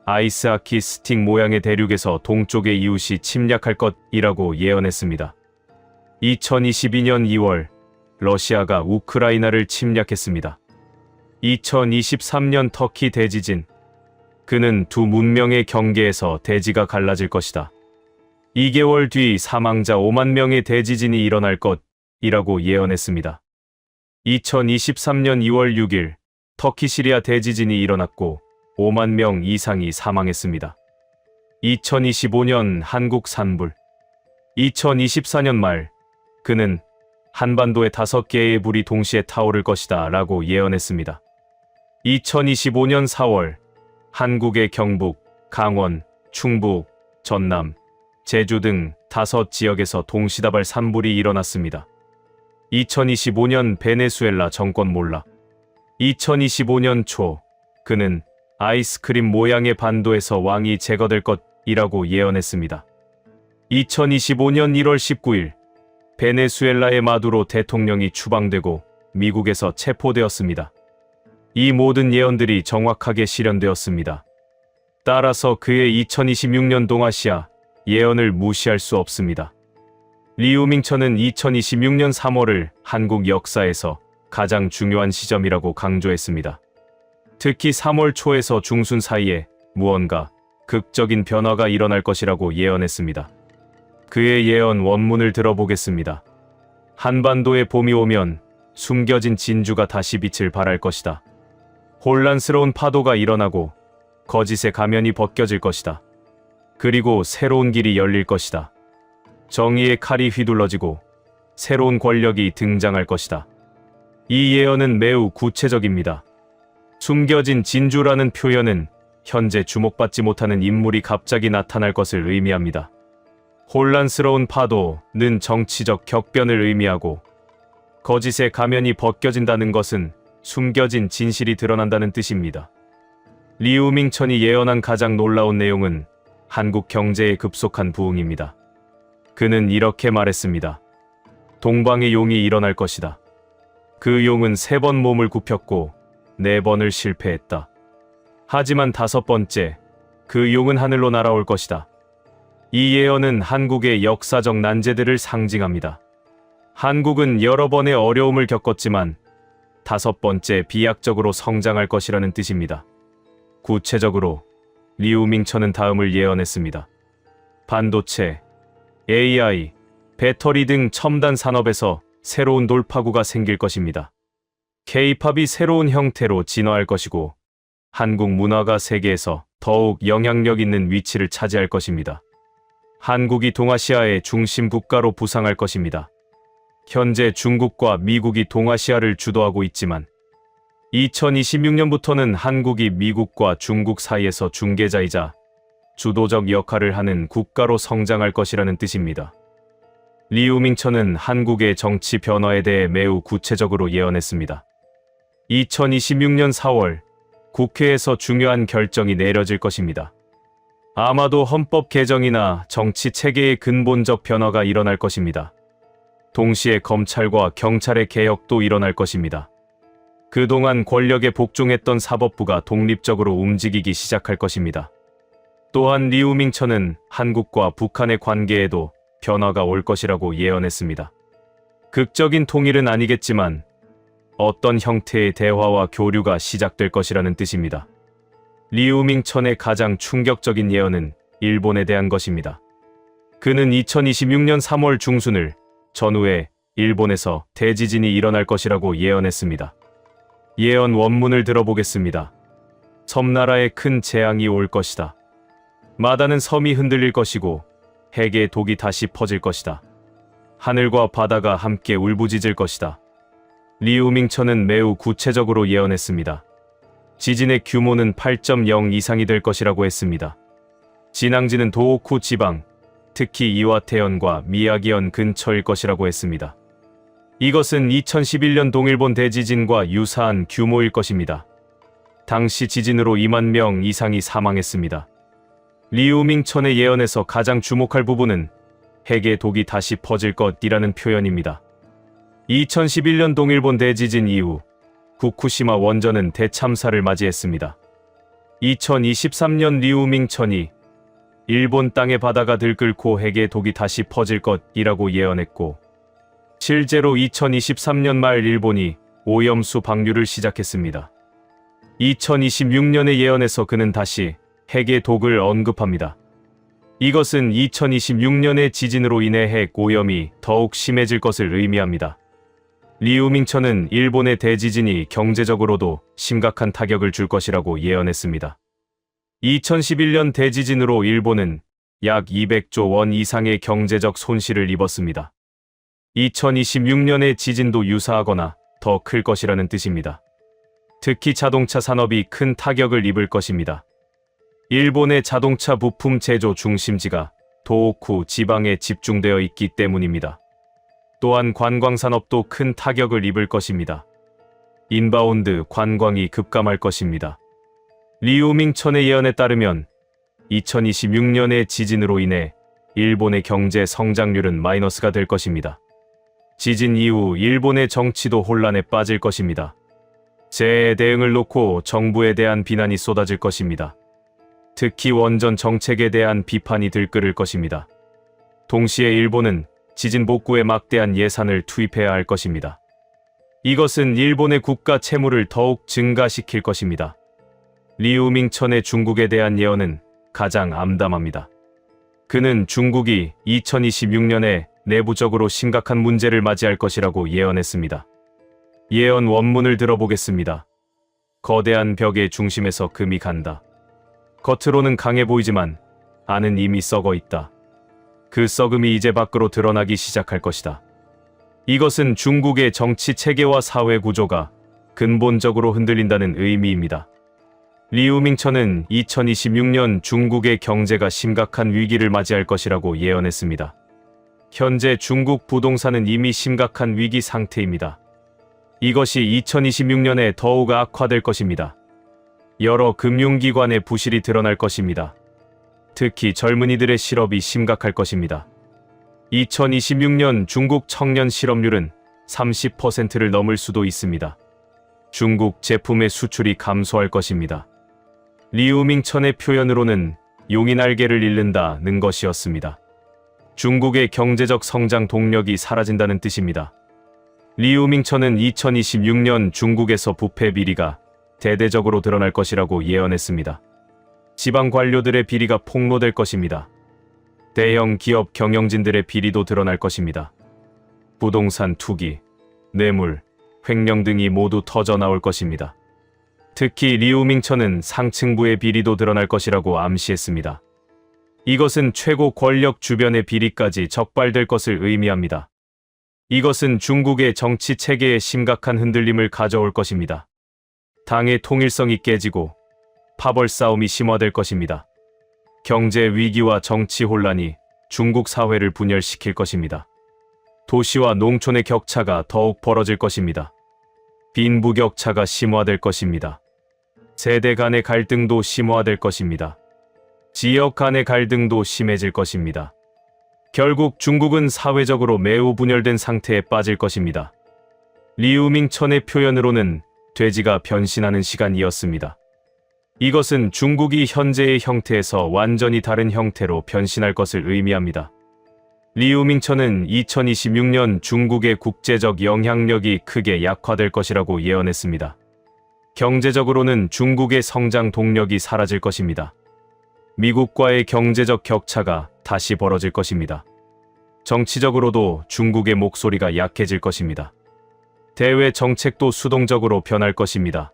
아이스하키 스틱 모양의 대륙에서 동쪽의 이웃이 침략할 것이라고 예언했습니다. 2022년 2월 러시아가 우크라이나를 침략했습니다. 2023년 터키 대지진. 그는 두 문명의 경계에서 대지가 갈라질 것이다. 2개월 뒤 사망자 5만 명의 대지진이 일어날 것이라고 예언했습니다. 2023년 2월 6일 터키 시리아 대지진이 일어났고 5만 명 이상이 사망했습니다. 2025년 한국 산불. 2024년 말 그는 한반도에 5개의 불이 동시에 타오를 것이다 라고 예언했습니다. 2025년 4월 한국의 경북, 강원, 충북, 전남, 제주 등 5지역에서 동시다발 산불이 일어났습니다. 2025년 베네수엘라 정권 몰락. 2025년 초 그는 아이스크림 모양의 반도에서 왕이 제거될 것이라고 예언했습니다. 2025년 1월 19일 베네수엘라의 마두로 대통령이 추방되고 미국에서 체포되었습니다. 이 모든 예언들이 정확하게 실현되었습니다. 따라서 그의 2026년 동아시아 예언을 무시할 수 없습니다. 리우밍천은 2026년 3월을 한국 역사에서 가장 중요한 시점이라고 강조했습니다. 특히 3월 초에서 중순 사이에 무언가 극적인 변화가 일어날 것이라고 예언했습니다. 그의 예언 원문을 들어보겠습니다. 한반도에 봄이 오면 숨겨진 진주가 다시 빛을 발할 것이다. 혼란스러운 파도가 일어나고 거짓의 가면이 벗겨질 것이다. 그리고 새로운 길이 열릴 것이다. 정의의 칼이 휘둘러지고 새로운 권력이 등장할 것이다. 이 예언은 매우 구체적입니다. 숨겨진 진주라는 표현은 현재 주목받지 못하는 인물이 갑자기 나타날 것을 의미합니다. 혼란스러운 파도는 정치적 격변을 의미하고, 거짓의 가면이 벗겨진다는 것은 숨겨진 진실이 드러난다는 뜻입니다. 리우밍천이 예언한 가장 놀라운 내용은 한국 경제의 급속한 부흥입니다. 그는 이렇게 말했습니다. 동방의 용이 일어날 것이다. 그 용은 3번 몸을 굽혔고 4번을 실패했다. 하지만 5번째, 그 용은 하늘로 날아올 것이다. 이 예언은 한국의 역사적 난제들을 상징합니다. 한국은 여러 번의 어려움을 겪었지만 5번째 비약적으로 성장할 것이라는 뜻입니다. 구체적으로 리우밍천은 다음을 예언했습니다. 반도체, AI, 배터리 등 첨단 산업에서 새로운 돌파구가 생길 것입니다. K-팝이 새로운 형태로 진화할 것이고, 한국 문화가 세계에서 더욱 영향력 있는 위치를 차지할 것입니다. 한국이 동아시아의 중심 국가로 부상할 것입니다. 현재 중국과 미국이 동아시아를 주도하고 있지만 2026년부터는 한국이 미국과 중국 사이에서 중개자이자 주도적 역할을 하는 국가로 성장할 것이라는 뜻입니다. 리우밍천은 한국의 정치 변화에 대해 매우 구체적으로 예언했습니다. 2026년 4월 국회에서 중요한 결정이 내려질 것입니다. 아마도 헌법 개정이나 정치 체계의 근본적 변화가 일어날 것입니다. 동시에 검찰과 경찰의 개혁도 일어날 것입니다. 그동안 권력에 복종했던 사법부가 독립적으로 움직이기 시작할 것입니다. 또한 리우밍천은 한국과 북한의 관계에도 변화가 올 것이라고 예언했습니다. 극적인 통일은 아니겠지만 어떤 형태의 대화와 교류가 시작될 것이라는 뜻입니다. 리우밍천의 가장 충격적인 예언은 일본에 대한 것입니다. 그는 2026년 3월 중순을 전후에 일본에서 대지진이 일어날 것이라고 예언했습니다. 예언 원문을 들어보겠습니다. 섬나라에 큰 재앙이 올 것이다. 마다는 섬이 흔들릴 것이고 핵의 독이 다시 퍼질 것이다. 하늘과 바다가 함께 울부짖을 것이다. 리우밍천은 매우 구체적으로 예언했습니다. 지진의 규모는 8.0 이상이 될 것이라고 했습니다. 진앙지는 도호쿠 지방, 특히 이와테현과 미야기현 근처일 것이라고 했습니다. 이것은 2011년 동일본 대지진과 유사한 규모일 것입니다. 당시 지진으로 2만 명 이상이 사망했습니다. 리우밍천의 예언에서 가장 주목할 부분은 핵의 독이 다시 퍼질 것이라는 표현입니다. 2011년 동일본 대지진 이후 후쿠시마 원전은 대참사를 맞이했습니다. 2023년 리우밍천이 일본 땅의 바다가 들끓고 핵의 독이 다시 퍼질 것이라고 예언했고, 실제로 2023년 말 일본이 오염수 방류를 시작했습니다. 2026년의 예언에서 그는 다시 핵의 독을 언급합니다. 이것은 2026년의 지진으로 인해 핵 오염이 더욱 심해질 것을 의미합니다. 리우밍천은 일본의 대지진이 경제적으로도 심각한 타격을 줄 것이라고 예언했습니다. 2011년 대지진으로 일본은 약 200조 원 이상의 경제적 손실을 입었습니다. 2026년의 지진도 유사하거나 더 클 것이라는 뜻입니다. 특히 자동차 산업이 큰 타격을 입을 것입니다. 일본의 자동차 부품 제조 중심지가 도호쿠 지방에 집중되어 있기 때문입니다. 또한 관광산업도 큰 타격을 입을 것입니다. 인바운드 관광이 급감할 것입니다. 리우밍천의 예언에 따르면 2026년의 지진으로 인해 일본의 경제 성장률은 마이너스가 될 것입니다. 지진 이후 일본의 정치도 혼란에 빠질 것입니다. 재해 대응을 놓고 정부에 대한 비난이 쏟아질 것입니다. 특히 원전 정책에 대한 비판이 들끓을 것입니다. 동시에 일본은 지진 복구에 막대한 예산을 투입해야 할 것입니다. 이것은 일본의 국가 채무를 더욱 증가시킬 것입니다. 리우밍천의 중국에 대한 예언은 가장 암담합니다. 그는 중국이 2026년에 내부적으로 심각한 문제를 맞이할 것이라고 예언했습니다. 예언 원문을 들어보겠습니다. 거대한 벽의 중심에서 금이 간다. 겉으로는 강해 보이지만 안은 이미 썩어 있다. 그 썩음이 이제 밖으로 드러나기 시작할 것이다. 이것은 중국의 정치 체계와 사회 구조가 근본적으로 흔들린다는 의미입니다. 리우밍천은 2026년 중국의 경제가 심각한 위기를 맞이할 것이라고 예언했습니다. 현재 중국 부동산은 이미 심각한 위기 상태입니다. 이것이 2026년에 더욱 악화될 것입니다. 여러 금융기관의 부실이 드러날 것입니다. 특히 젊은이들의 실업이 심각할 것입니다. 2026년 중국 청년 실업률은 30%를 넘을 수도 있습니다. 중국 제품의 수출이 감소할 것입니다. 리우밍천의 표현으로는 용이 날개를 잃는다는 것이었습니다. 중국의 경제적 성장 동력이 사라진다는 뜻입니다. 리우밍천은 2026년 중국에서 부패 비리가 대대적으로 드러날 것이라고 예언했습니다. 지방 관료들의 비리가 폭로될 것입니다. 대형 기업 경영진들의 비리도 드러날 것입니다. 부동산 투기, 뇌물, 횡령 등이 모두 터져 나올 것입니다. 특히 리우밍천은 상층부의 비리도 드러날 것이라고 암시했습니다. 이것은 최고 권력 주변의 비리까지 적발될 것을 의미합니다. 이것은 중국의 정치 체계에 심각한 흔들림을 가져올 것입니다. 당의 통일성이 깨지고 파벌 싸움이 심화될 것입니다. 경제 위기와 정치 혼란이 중국 사회를 분열시킬 것입니다. 도시와 농촌의 격차가 더욱 벌어질 것입니다. 빈부격차가 심화될 것입니다. 세대 간의 갈등도 심화될 것입니다. 지역 간의 갈등도 심해질 것입니다. 결국 중국은 사회적으로 매우 분열된 상태에 빠질 것입니다. 리우밍천의 표현으로는 돼지가 변신하는 시간이었습니다. 이것은 중국이 현재의 형태에서 완전히 다른 형태로 변신할 것을 의미합니다. 리우밍천은 2026년 중국의 국제적 영향력이 크게 약화될 것이라고 예언했습니다. 경제적으로는 중국의 성장 동력이 사라질 것입니다. 미국과의 경제적 격차가 다시 벌어질 것입니다. 정치적으로도 중국의 목소리가 약해질 것입니다. 대외 정책도 수동적으로 변할 것입니다.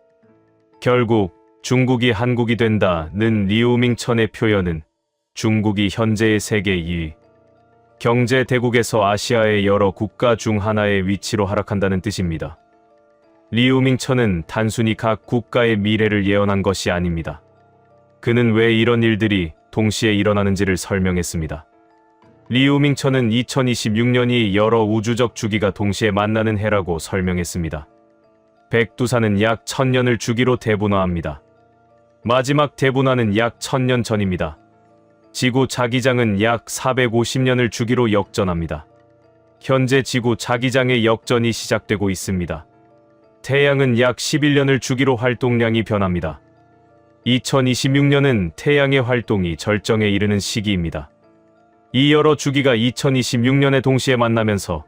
결국 중국이 한국이 된다는 리우밍천의 표현은 중국이 현재의 세계 2위 경제 대국에서 아시아의 여러 국가 중 하나의 위치로 하락한다는 뜻입니다. 리우밍천은 단순히 각 국가의 미래를 예언한 것이 아닙니다. 그는 왜 이런 일들이 동시에 일어나는지를 설명했습니다. 리우밍천은 2026년이 여러 우주적 주기가 동시에 만나는 해라고 설명했습니다. 백두산은 약 1000년을 주기로 대분화합니다. 마지막 대분화는 약 1000년 전입니다. 지구 자기장은 약 450년을 주기로 역전합니다. 현재 지구 자기장의 역전이 시작되고 있습니다. 태양은 약 11년을 주기로 활동량이 변합니다. 2026년은 태양의 활동이 절정에 이르는 시기입니다. 이 여러 주기가 2026년에 동시에 만나면서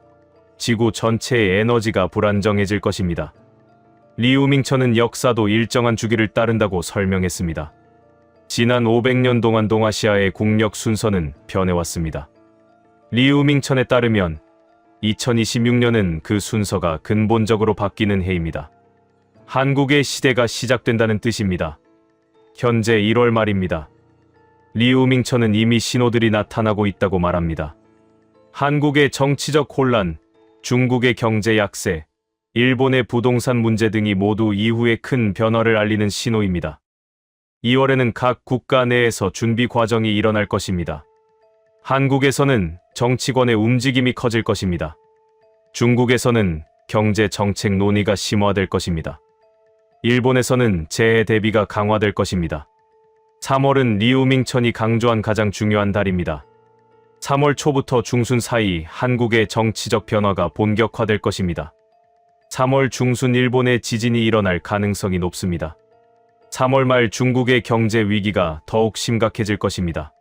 지구 전체의 에너지가 불안정해질 것입니다. 리우밍천은 역사도 일정한 주기를 따른다고 설명했습니다. 지난 500년 동안 동아시아의 국력 순서는 변해왔습니다. 리우밍천에 따르면 2026년은 그 순서가 근본적으로 바뀌는 해입니다. 한국의 시대가 시작된다는 뜻입니다. 현재 1월 말입니다. 리우밍천은 이미 신호들이 나타나고 있다고 말합니다. 한국의 정치적 혼란, 중국의 경제 약세, 일본의 부동산 문제 등이 모두 이후에 큰 변화를 알리는 신호입니다. 2월에는 각 국가 내에서 준비 과정이 일어날 것입니다. 한국에서는 정치권의 움직임이 커질 것입니다. 중국에서는 경제 정책 논의가 심화될 것입니다. 일본에서는 재해 대비가 강화될 것입니다. 3월은 리우밍천이 강조한 가장 중요한 달입니다. 3월 초부터 중순 사이 한국의 정치적 변화가 본격화될 것입니다. 3월 중순 일본의 지진이 일어날 가능성이 높습니다. 3월 말 중국의 경제 위기가 더욱 심각해질 것입니다.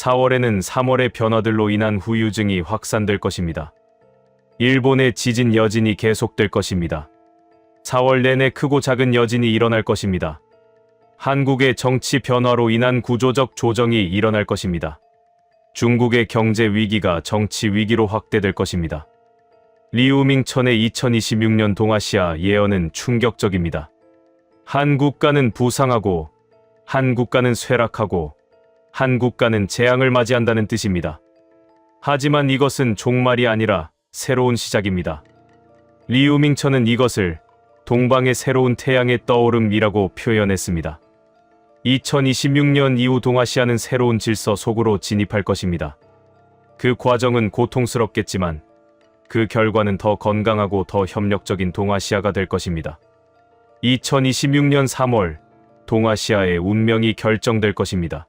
4월에는 3월의 변화들로 인한 후유증이 확산될 것입니다. 일본의 지진 여진이 계속될 것입니다. 4월 내내 크고 작은 여진이 일어날 것입니다. 한국의 정치 변화로 인한 구조적 조정이 일어날 것입니다. 중국의 경제 위기가 정치 위기로 확대될 것입니다. 리우밍천의 2026년 동아시아 예언은 충격적입니다. 한 국가는 부상하고, 한 국가는 쇠락하고, 한 국가는 재앙을 맞이한다는 뜻입니다. 하지만 이것은 종말이 아니라 새로운 시작입니다. 리우밍천은 이것을 동방의 새로운 태양의 떠오름이라고 표현했습니다. 2026년 이후 동아시아는 새로운 질서 속으로 진입할 것입니다. 그 과정은 고통스럽겠지만 그 결과는 더 건강하고 더 협력적인 동아시아가 될 것입니다. 2026년 3월 동아시아의 운명이 결정될 것입니다.